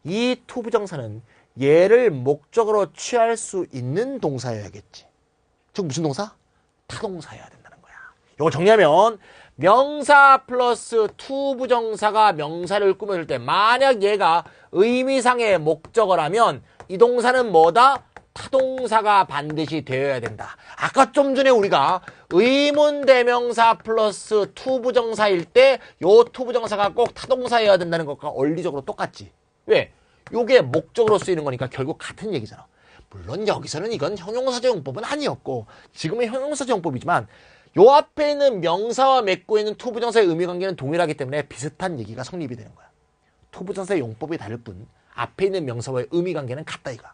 이 투부정사는 얘를 목적으로 취할 수 있는 동사여야겠지. 즉 무슨 동사? 타동사여야 된다는 거야. 이거 정리하면 명사 플러스 투부정사가 명사를 꾸며줄 때 만약 얘가 의미상의 목적어라면 이 동사는 뭐다? 타동사가 반드시 되어야 된다. 아까 좀 전에 우리가 의문대명사 플러스 투부정사일 때 요 투부정사가 꼭 타동사여야 된다는 것과 원리적으로 똑같지. 왜? 요게 목적으로 쓰이는 거니까 결국 같은 얘기잖아. 물론 여기서는 이건 형용사제용법은 아니었고 지금은 형용사제용법이지만 요 앞에 있는 명사와 맺고 있는 투부정사의 의미관계는 동일하기 때문에 비슷한 얘기가 성립이 되는 거야. 투부정사의 용법이 다를 뿐 앞에 있는 명사와의 의미관계는 같다 이거야.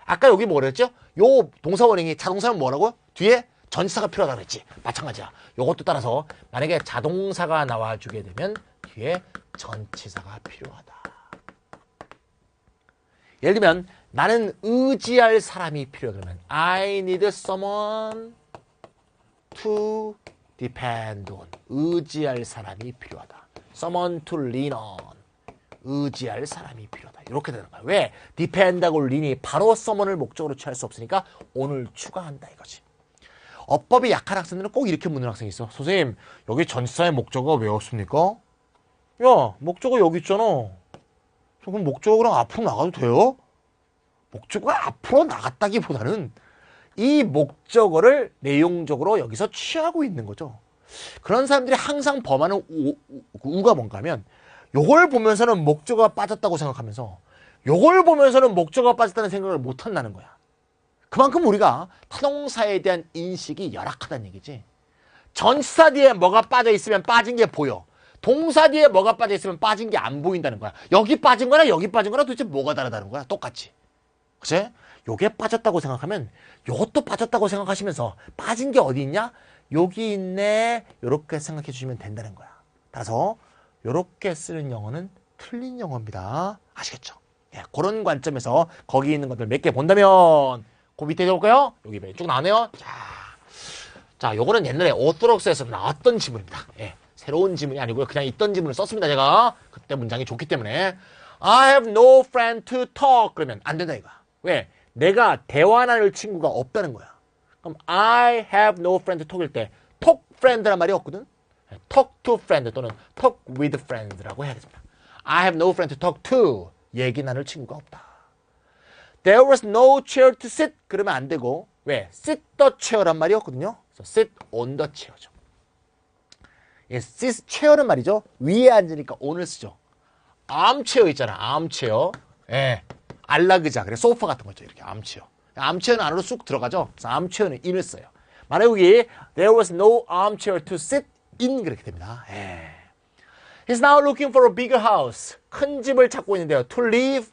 아까 여기 뭐라 했죠? 요 동사 원형이 자동사는 뭐라고? 뒤에 전치사가 필요하다고 그랬지. 마찬가지야. 요것도 따라서 만약에 자동사가 나와주게 되면 뒤에 전치사가 필요하다. 예를 들면 나는 의지할 사람이 필요해. 그러면 I need someone to depend on. 의지할 사람이 필요하다. Someone to lean on. 의지할 사람이 필요하다. 이렇게 되는 거야. 왜? depend하고 lean이 바로 someone을 목적으로 취할 수 없으니까 on을 추가한다 이거지. 어법이 약한 학생들은 꼭 이렇게 묻는 학생이 있어. 선생님 여기 전치사의 목적어가 왜 없습니까? 야 목적어 여기 있잖아. 그럼 목적어랑 앞으로 나가도 돼요? 목적어가 앞으로 나갔다기보다는 이 목적어를 내용적으로 여기서 취하고 있는 거죠. 그런 사람들이 항상 범하는 우가 뭔가 하면 요걸 보면서는 목적어가 빠졌다고 생각하면서 요걸 보면서는 목적어가 빠졌다는 생각을 못 한다는 거야. 그만큼 우리가 타동사에 대한 인식이 열악하다는 얘기지. 전치사 뒤에 뭐가 빠져 있으면 빠진 게 보여. 동사 뒤에 뭐가 빠져 있으면 빠진 게 안 보인다는 거야. 여기 빠진 거나 여기 빠진 거나 도대체 뭐가 다르다는 거야. 똑같이. 그치? 요게 빠졌다고 생각하면 요것도 빠졌다고 생각하시면서 빠진 게 어디 있냐? 여기 있네. 요렇게 생각해 주시면 된다는 거야. 따라서 요렇게 쓰는 영어는 틀린 영어입니다. 아시겠죠? 예, 그런 관점에서 거기 있는 것들 몇 개 본다면 그 밑에 해볼까요? 여기 쭉 나오네요. 자, 요거는 옛날에 오토록스에서 나왔던 지문입니다. 예, 새로운 지문이 아니고요. 그냥 있던 지문을 썼습니다. 제가 그때 문장이 좋기 때문에 I have no friend to talk 그러면 안 된다 이거야. 왜? 내가 대화 나눌 친구가 없다는 거야. 그럼 I have no friend to talk일 때 talk friend란 말이 없거든. talk to friend 또는 talk with friend라고 해야겠습니다. I have no friend to talk to. 얘기 나눌 친구가 없다. There was no chair to sit. 그러면 안 되고 왜? sit the chair란 말이 없거든요. 그래서 sit on the chair죠. 예, sit chair는 말이죠. 위에 앉으니까 on을 쓰죠. armchair 있잖아. armchair. 예. 안락의자. 그래 소파 같은 거죠. 이렇게 armchair. armchair는 안으로 쑥 들어가죠. 그래서 armchair는 in을 써요. 만약 여기 there was no armchair to sit in 그렇게 됩니다. 예. He's now looking for a bigger house. 큰 집을 찾고 있는데요. To live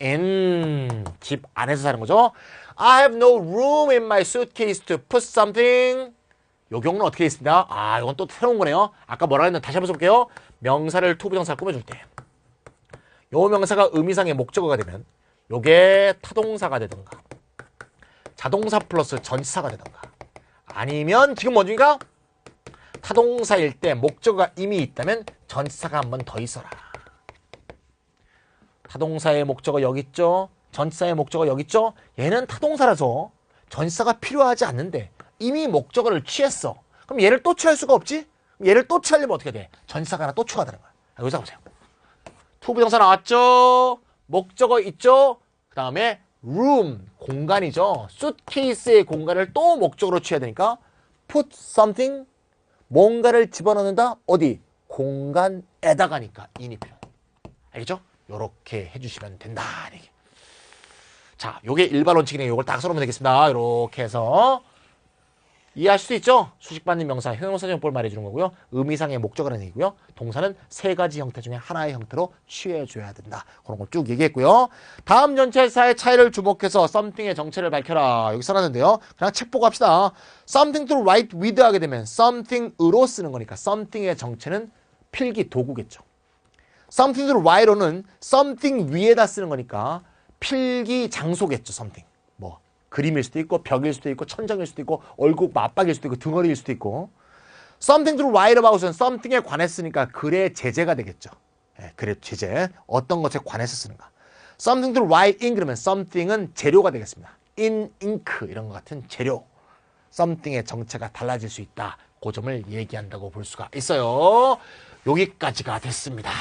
in. 집 안에서 사는 거죠. I have no room in my suitcase to put something. 요 경우는 어떻게 있습니다? 아, 이건 또 새로운 거네요. 아까 뭐라 했는데 다시 한번 써볼게요. 명사를 투부정사 꾸며줄 때. 요 명사가 의미상의 목적어가 되면 요게 타동사가 되든가 자동사 플러스 전치사가 되든가 아니면 지금 뭐니까 타동사일 때 목적어가 이미 있다면 전치사가 한 번 더 있어라. 타동사의 목적어 여기 있죠. 전치사의 목적어 여기 있죠. 얘는 타동사라서 전치사가 필요하지 않는데 이미 목적어를 취했어. 그럼 얘를 또 취할 수가 없지? 그럼 얘를 또 취하려면 어떻게 돼? 전치사가 하나 또 추가되는 거야. 여기서 보세요. 투부정사 나왔죠. 목적어 있죠. 그 다음에 room 공간이죠. suitcase의 공간을 또 목적으로 취해야 되니까 put something 뭔가를 집어넣는다. 어디? 공간에다가니까 in이 필요해. 알겠죠? 요렇게 해주시면 된다. 이게. 자, 요게 일반 원칙이네요. 요걸 딱 써놓으면 되겠습니다. 요렇게 해서 이해하실 수 있죠? 수식받는 명사, 형용사정법을 말해주는 거고요. 의미상의 목적어라는 얘기고요. 동사는 세 가지 형태 중에 하나의 형태로 취해줘야 된다. 그런 걸 쭉 얘기했고요. 다음 전치사의 차이를 주목해서 something의 정체를 밝혀라. 여기 써놨는데요. 그냥 책 보고 합시다. something to write with 하게 되면 something으로 쓰는 거니까 something의 정체는 필기 도구겠죠. something to write로는 something 위에다 쓰는 거니까 필기 장소겠죠. something. 뭐 그림일 수도 있고 벽일 수도 있고 천장일 수도 있고 얼굴 맞박일 수도 있고 등어리일 수도 있고 something to write about은 something에 관했으니까 글의 제재가 되겠죠. 예, 글의 제재. 어떤 것에 관해서 쓰는가. something to write in 그러면 something은 재료가 되겠습니다. in ink 이런 것 같은 재료. something의 정체가 달라질 수 있다. 그 점을 얘기한다고 볼 수가 있어요. 여기까지가 됐습니다.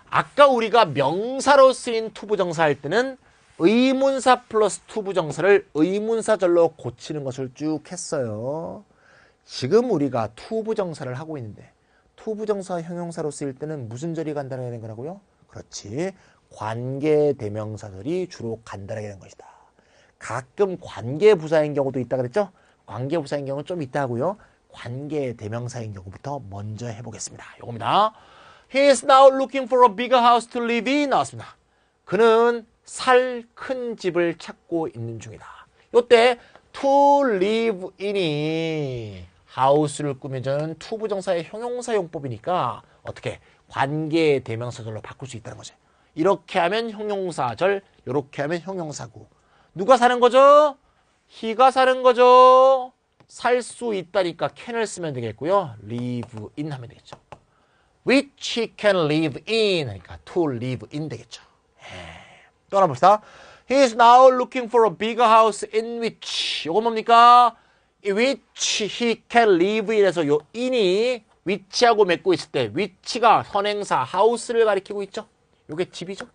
아까 우리가 명사로 쓰인 투부정사 할 때는 의문사 플러스 투부정사를 의문사절로 고치는 것을 쭉 했어요. 지금 우리가 투부정사를 하고 있는데 투부정사 형용사로 쓰일 때는 무슨 절이 간단하게 된 거라고요? 그렇지. 관계대명사절이 주로 간단하게 된 것이다. 가끔 관계부사인 경우도 있다 그랬죠? 관계부사인 경우는 좀 있다 하고요. 관계대명사인 경우부터 먼저 해보겠습니다. 요겁니다. He is now looking for a bigger house to live in 나왔습니다. 그는 살 큰 집을 찾고 있는 중이다. 요때 to live in이 house를 꾸며주는 투부정사의 형용사 용법이니까 어떻게 관계 대명사절로 바꿀 수 있다는 거죠. 이렇게 하면 형용사절, 이렇게 하면 형용사구. 누가 사는 거죠? he가 사는 거죠. 살 수 있다니까 can을 쓰면 되겠고요. live in 하면 되겠죠. which he can live in 하니까 to live in 되겠죠. 또 하나 봅시다. He is now looking for a bigger house in which 요건 뭡니까? which he can live in에서 요 in이 which하고 맺고 있을 때 which가 선행사 house를 가리키고 있죠. 요게 집이죠.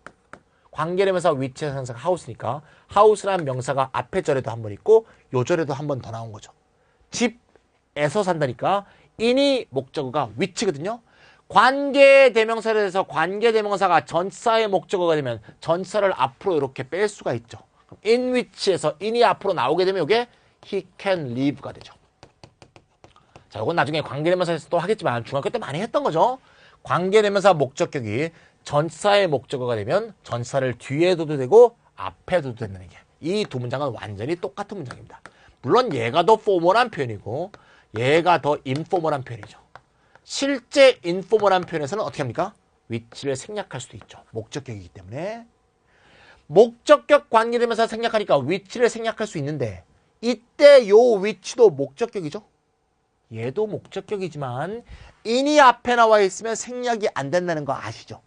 관계대명사 which의 선행사가 house니까 house라는 명사가 앞에 절에도 한 번 있고 요 절에도 한 번 더 나온 거죠. 집에서 산다니까 in이 목적어가 which거든요. 관계대명사를 해서 관계대명사가 전치사의 목적어가 되면 전치사를 앞으로 이렇게 뺄 수가 있죠. in which에서 in이 앞으로 나오게 되면 이게 he can live가 되죠. 자, 이건 나중에 관계대명사에서 또 하겠지만 중학교 때 많이 했던 거죠. 관계대명사 목적격이 전치사의 목적어가 되면 전치사를 뒤에 둬도 되고 앞에 둬도 된다는 게. 이 두 문장은 완전히 똑같은 문장입니다. 물론 얘가 더 포멀한 표현이고 얘가 더 인포멀한 표현이죠. 실제 인포멀한 표현에서는 어떻게 합니까? 위치를 생략할 수도 있죠. 목적격이기 때문에. 목적격 관계대명사 생략하니까 위치를 생략할 수 있는데 이때 요 위치도 목적격이죠. 얘도 목적격이지만 in이 앞에 나와 있으면 생략이 안 된다는 거 아시죠?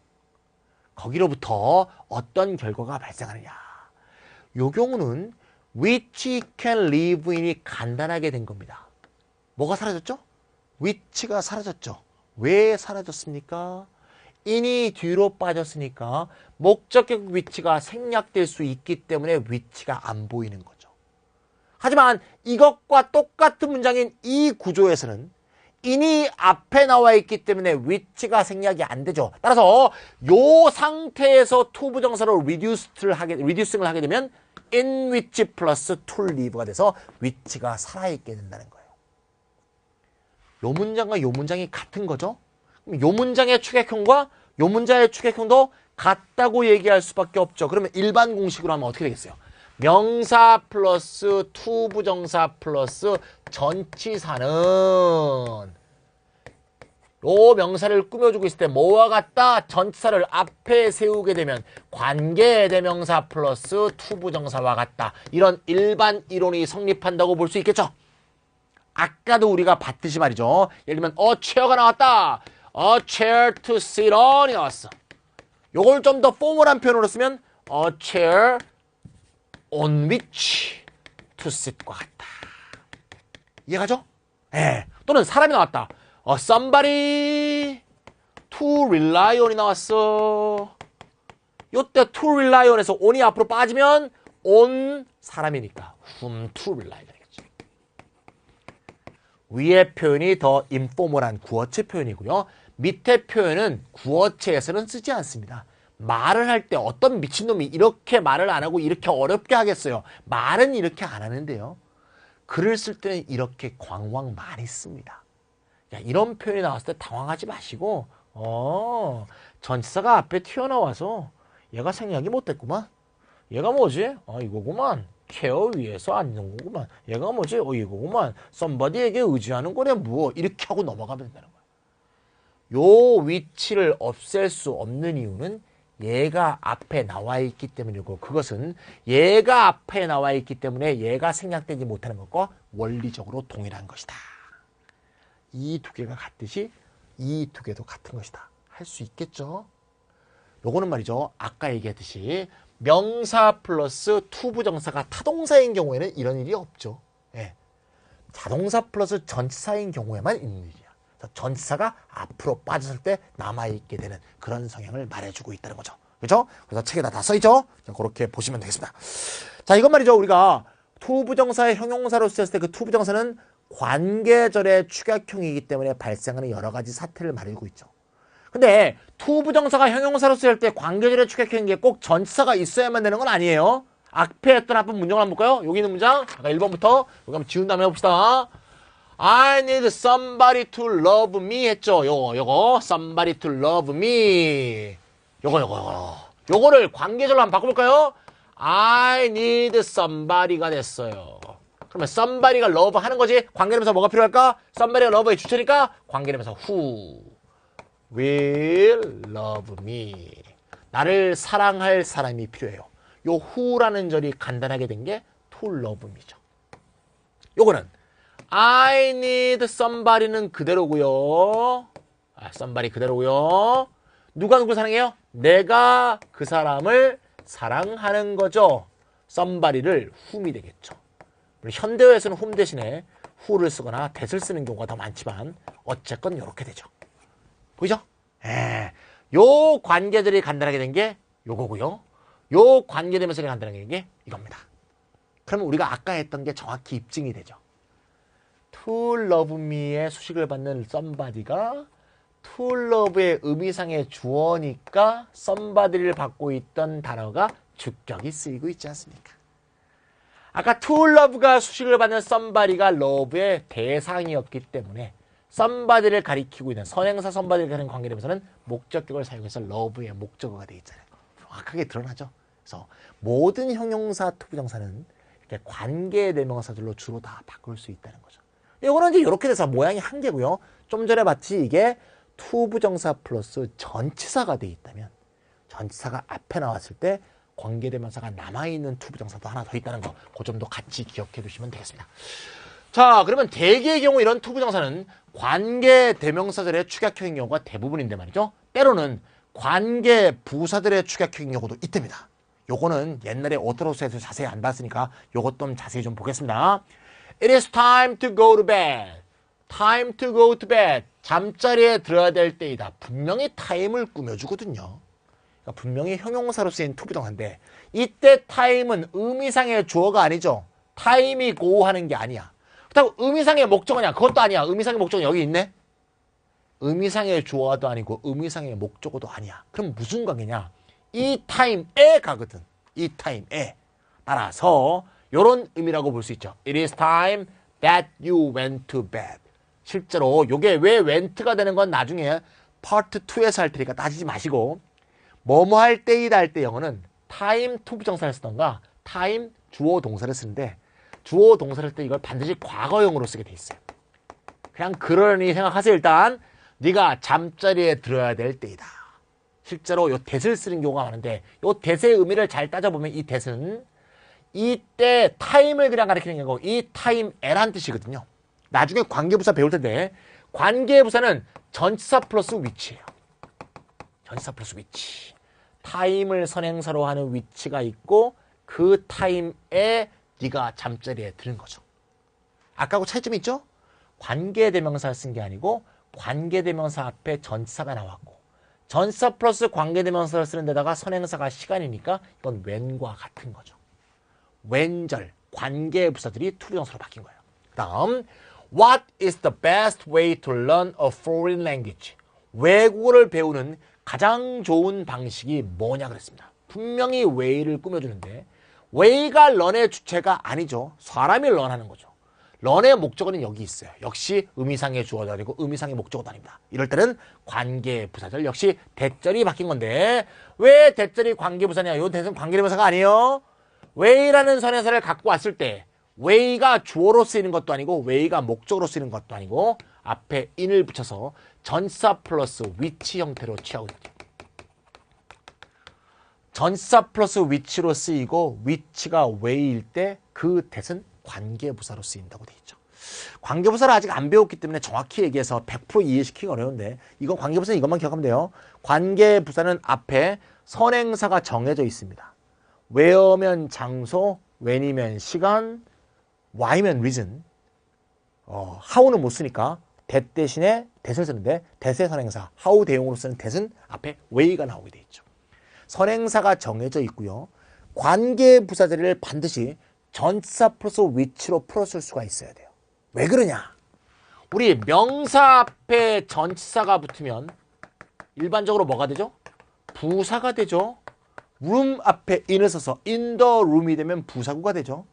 거기로부터 어떤 결과가 발생하느냐. 요 경우는 which can live in이 간단하게 된 겁니다. 뭐가 사라졌죠? 위치가 사라졌죠. 왜 사라졌습니까? in이 뒤로 빠졌으니까 목적격 위치가 생략될 수 있기 때문에 위치가 안 보이는 거죠. 하지만 이것과 똑같은 문장인 이 구조에서는 in이 앞에 나와 있기 때문에 위치가 생략이 안 되죠. 따라서 이 상태에서 투부정사로 reducing을 하게 되면 in which 플러스 to live가 돼서 위치가 살아있게 된다는 거예요. 요 문장과 요 문장이 같은 거죠. 그럼 요 문장의 추격형과 요 문장의 추격형도 같다고 얘기할 수밖에 없죠. 그러면 일반 공식으로 하면 어떻게 되겠어요? 명사 플러스 투부정사 플러스 전치사는 요 명사를 꾸며주고 있을 때 뭐와 같다? 전치사를 앞에 세우게 되면 관계대명사 플러스 투부정사와 같다. 이런 일반 이론이 성립한다고 볼 수 있겠죠. 아까도 우리가 봤듯이 말이죠. 예를 들면 a chair가 나왔다. a chair to sit on이 나왔어. 요걸 좀 더 포멀한 표현으로 쓰면 a chair on which to sit과 같다. 이해가죠? 예. 또는 사람이 나왔다. somebody to rely on이 나왔어. 요때 to rely on에서 on이 앞으로 빠지면 on 사람이니까 whom to rely가 되겠죠. 위의 표현이 더 인포멀한 구어체 표현이고요. 밑에 표현은 구어체에서는 쓰지 않습니다. 말을 할 때 어떤 미친놈이 이렇게 말을 안 하고 이렇게 어렵게 하겠어요. 말은 이렇게 안 하는데요. 글을 쓸 때는 이렇게 광황 많이 씁니다. 야, 이런 표현이 나왔을 때 당황하지 마시고 전치사가 앞에 튀어나와서 얘가 생략이 못됐구만. 얘가 뭐지? 이거구만. 케어 위에서 앉는 거구만. 얘가 뭐지? 이거구만. somebody에게 의지하는 거래 뭐. 이렇게 하고 넘어가면 된다는 거야. 요 위치를 없앨 수 없는 이유는 얘가 앞에 나와 있기 때문이고 그것은 얘가 앞에 나와 있기 때문에 얘가 생략되지 못하는 것과 원리적으로 동일한 것이다. 이 두 개가 같듯이 이 두 개도 같은 것이다. 할 수 있겠죠? 요거는 말이죠. 아까 얘기했듯이 명사 플러스 투부정사가 타동사인 경우에는 이런 일이 없죠. 예. 자동사 플러스 전치사인 경우에만 있는 일이야. 전치사가 앞으로 빠졌을 때 남아있게 되는 그런 성향을 말해주고 있다는 거죠. 그렇죠? 그래서 책에다 다 써있죠? 그렇게 보시면 되겠습니다. 자, 이건 말이죠. 우리가 투부정사의 형용사로 쓰였을 때 그 투부정사는 관계절의 축약형이기 때문에 발생하는 여러 가지 사태를 말해주고 있죠. 근데 투부정사가 형용사로 쓰일 때 관계절의 축약형인 게 꼭 전치사가 있어야만 되는 건 아니에요. 앞에 했던 한번 문장을 한번 볼까요? 여기 있는 문장, 아까 1번부터 여기 한번 지운 다음에 해봅시다. I need somebody to love me 했죠. 요거 somebody to love me. 요거를 관계절로 한번 바꿔볼까요? I need somebody가 됐어요. 그러면 somebody가 love 하는 거지. 관계대명사 뭐가 필요할까? somebody가 love의 주체니까 관계대명사 who will love me. 나를 사랑할 사람이 필요해요. 요 who라는 절이 간단하게 된 게 to love me죠. 요거는 I need somebody는 그대로고요. somebody 그대로고요. 누가 누구 사랑해요? 내가 그 사람을 사랑하는 거죠. somebody를 whom이 되겠죠. 현대어에서는 whom 대신에 who를 쓰거나 that을 쓰는 경우가 더 많지만 어쨌건 이렇게 되죠. 보이죠? 요 관계들이 간단하게 된 게 요거고요. 요 관계되면서 간단하게 된 게 이겁니다. 그러면 우리가 아까 했던 게 정확히 입증이 되죠. to love me의 수식을 받는 somebody가 to love의 의미상의 주어니까 somebody를 받고 있던 단어가 주격이 쓰이고 있지 않습니까? 아까 to love가 수식을 받는 somebody가 love의 대상이었기 때문에 somebody를 가리키고 있는 선행사 somebody를 가리키는 관계되면서는 목적격을 사용해서 love의 목적어가 되어 있잖아요. 정확하게 드러나죠. 그래서 모든 형용사 투부정사는 이렇게 관계대명사들로 주로 다 바꿀 수 있다는 거죠. 이거는 이제 이렇게 돼서 모양이 한 개고요. 좀 전에 봤지 이게 투부정사 플러스 전치사가 돼 있다면 전치사가 앞에 나왔을 때 관계대명사가 남아있는 투부정사도 하나 더 있다는 거, 그 점도 같이 기억해 두시면 되겠습니다. 자, 그러면 대개의 경우 이런 투부정사는 관계대명사들의 축약형인 경우가 대부분인데 말이죠. 때로는 관계부사들의 축약형인 경우도 있답니다. 요거는 옛날에 오토로스에서 자세히 안 봤으니까 요것 좀 자세히 좀 보겠습니다. It is time to go to bed. Time to go to bed. 잠자리에 들어야 될 때이다. 분명히 타임을 꾸며주거든요. 그러니까 분명히 형용사로 쓰인 투부정사인데 이때 타임은 의미상의 주어가 아니죠. 타임이 고 하는 게 아니야. 그렇다고 의미상의 목적어냐? 그것도 아니야. 의미상의 목적어는 여기 있네. 의미상의 주어도 아니고 의미상의 목적어도 아니야. 그럼 무슨 관계냐? 이 타임에 가거든. 이 타임에. 따라서 이런 의미라고 볼 수 있죠. It is time that you went to bed. 실제로 이게 왜 went가 되는 건 나중에 파트 2에서 할 테니까 따지지 마시고 뭐뭐 할 때이다 할 때 영어는 time 투부정사를 쓰던가 time 주어 동사를 쓰는데 주어 동사를 쓸 때 이걸 반드시 과거형으로 쓰게 돼 있어요. 그냥 그러려니 생각하세요. 일단 네가 잠자리에 들어야 될 때이다. 실제로 요 that을 쓰는 경우가 많은데 요 that의 의미를 잘 따져보면 이 that은 이때 타임을 그냥 가리키는 게 아니고 이 타임에란 뜻이거든요. 나중에 관계부사 배울 텐데 관계부사는 전치사 플러스 위치예요. 전치사 플러스 위치. 타임을 선행사로 하는 위치가 있고 그 타임에 네가 잠자리에 드는 거죠. 아까하고 차이점이 있죠? 관계대명사를 쓴 게 아니고 관계대명사 앞에 전치사가 나왔고 전치사 플러스 관계대명사를 쓰는 데다가 선행사가 시간이니까 이건 when과 같은 거죠. when절, 관계부사들이 투부정사로 바뀐 거예요. 그 다음 What is the best way to learn a foreign language? 외국어를 배우는 가장 좋은 방식이 뭐냐 그랬습니다. 분명히 way를 꾸며주는데 way가 learn의 주체가 아니죠. 사람이 learn하는 거죠. learn의 목적어는 여기 있어요. 역시 의미상의 주어도 아니고 의미상의 목적어도 아닙니다. 이럴 때는 관계부사절 역시 대절이 바뀐 건데 왜 대절이 관계부사냐? 이 대절은 관계대명사가 아니에요. way라는 선행사를 갖고 왔을 때 way가 주어로 쓰이는 것도 아니고 way가 목적으로 쓰이는 것도 아니고 앞에 in을 붙여서 전치사 플러스 which 형태로 취하고 있죠. 전치사 플러스 which로 쓰이고 which가 way일 때 그 대은 관계부사로 쓰인다고 되어 있죠. 관계부사를 아직 안 배웠기 때문에 정확히 얘기해서 100% 이해시키기 어려운데 이건 관계부사는 이것만 기억하면 돼요. 관계부사는 앞에 선행사가 정해져 있습니다. where면 장소, when이면 시간, why면 reason, how는 못 쓰니까 that 대신에 that을 쓰는데 that의 선행사, how 대용으로 쓰는 that은 앞에 way가 나오게 돼 있죠. 선행사가 정해져 있고요. 관계부사절을 반드시 전치사 플러스 which로 풀어쓸 수가 있어야 돼요. 왜 그러냐? 우리 명사 앞에 전치사가 붙으면 일반적으로 뭐가 되죠? 부사가 되죠. room 앞에 in을 써서 in the room이 되면 부사구가 되죠.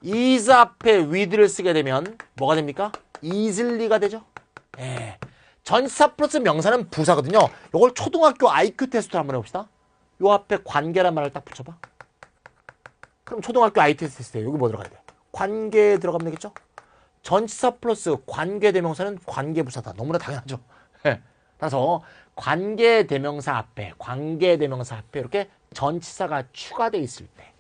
is 앞에 with를 쓰게 되면 뭐가 됩니까? easily가 되죠. 예. 전치사 플러스 명사는 부사거든요. 이걸 초등학교 IQ 테스트를 한번 해봅시다. 요 앞에 관계란 말을 딱 붙여봐. 그럼 초등학교 IQ 테스트에 여기 뭐 들어가야 돼? 관계 들어가면 되겠죠? 전치사 플러스 관계대명사는 관계부사다. 너무나 당연하죠. 예. 따라서 관계대명사 앞에 이렇게 전치사가 추가되어 있을 때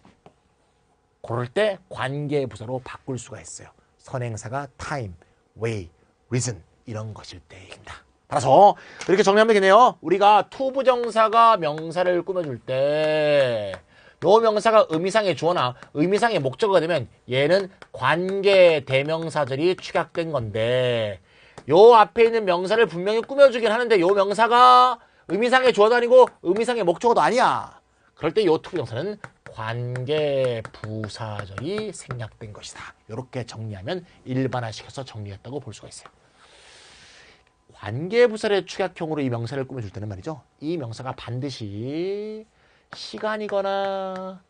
그럴 때 관계부사로 바꿀 수가 있어요. 선행사가 time, way, reason 이런 것일 때입니다. 따라서 이렇게 정리하면 되겠네요. 우리가 투부정사가 명사를 꾸며줄 때 요 명사가 의미상의 주어나 의미상의 목적어가 되면 얘는 관계대명사절이 축약된 건데 요 앞에 있는 명사를 분명히 꾸며주긴 하는데 요 명사가 의미상의 주어도 아니고 의미상의 목적어도 아니야. 그럴 때 요 투부정사는 관계부사절이 생략된 것이다. 이렇게 정리하면 일반화시켜서 정리했다고 볼 수가 있어요. 관계부사의 축약형으로 이 명사를 꾸며줄 때는 말이죠. 이 명사가 반드시 시간이거나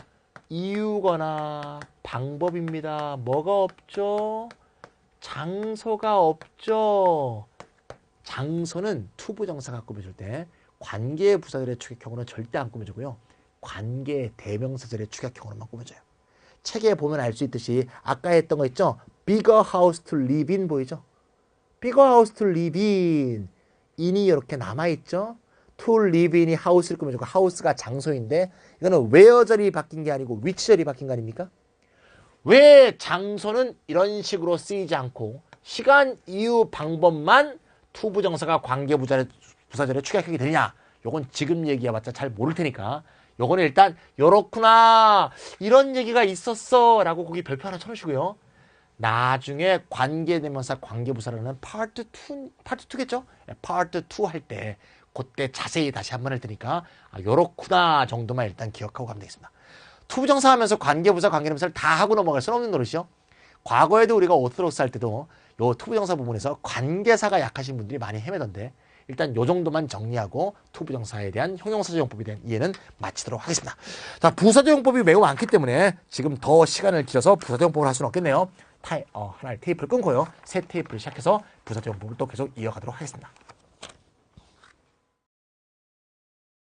이유거나 방법입니다. 뭐가 없죠? 장소가 없죠. 장소는 투부정사가 꾸며줄 때 관계부사절의 축약형으로는 절대 안 꾸며주고요. 관계대명사절의 축약형으로만 꾸며줘요. 책에 보면 알 수 있듯이 아까 했던 거 있죠? bigger house to live in 보이죠? bigger house to live in in이 이렇게 남아있죠? to live in이 house를 꾸며주고 house가 장소인데 이거는 where절이 바뀐 게 아니고 which절이 바뀐 거 아닙니까? 왜 장소는 이런 식으로 쓰이지 않고 시간, 이유, 방법만 투부정사가 관계부사절의 축약형이 되느냐? 요건 지금 얘기해봤자 잘 모를 테니까 요거는 일단 요렇구나 이런 얘기가 있었어 라고 거기 별표 하나 쳐놓으시고요. 나중에 관계대명사 관계부사라는 파트 2겠죠? 파트 2 할 때 그때 자세히 다시 한번 할 테니까 요렇구나 정도만 일단 기억하고 가면 되겠습니다. 투부정사 하면서 관계부사 관계대명사를 다 하고 넘어갈 수는 없는 노릇이죠. 과거에도 우리가 오토록스 할 때도 요 투부정사 부분에서 관계사가 약하신 분들이 많이 헤매던데 일단 요 정도만 정리하고 투부정사에 대한 형용사조용법에 대한 이해는 마치도록 하겠습니다. 자, 부사조용법이 매우 많기 때문에 지금 더 시간을 길어서 부사조용법을 할 수는 없겠네요. 하나의 테이프를 끊고요. 새 테이프를 시작해서 부사조용법을 또 계속 이어가도록 하겠습니다.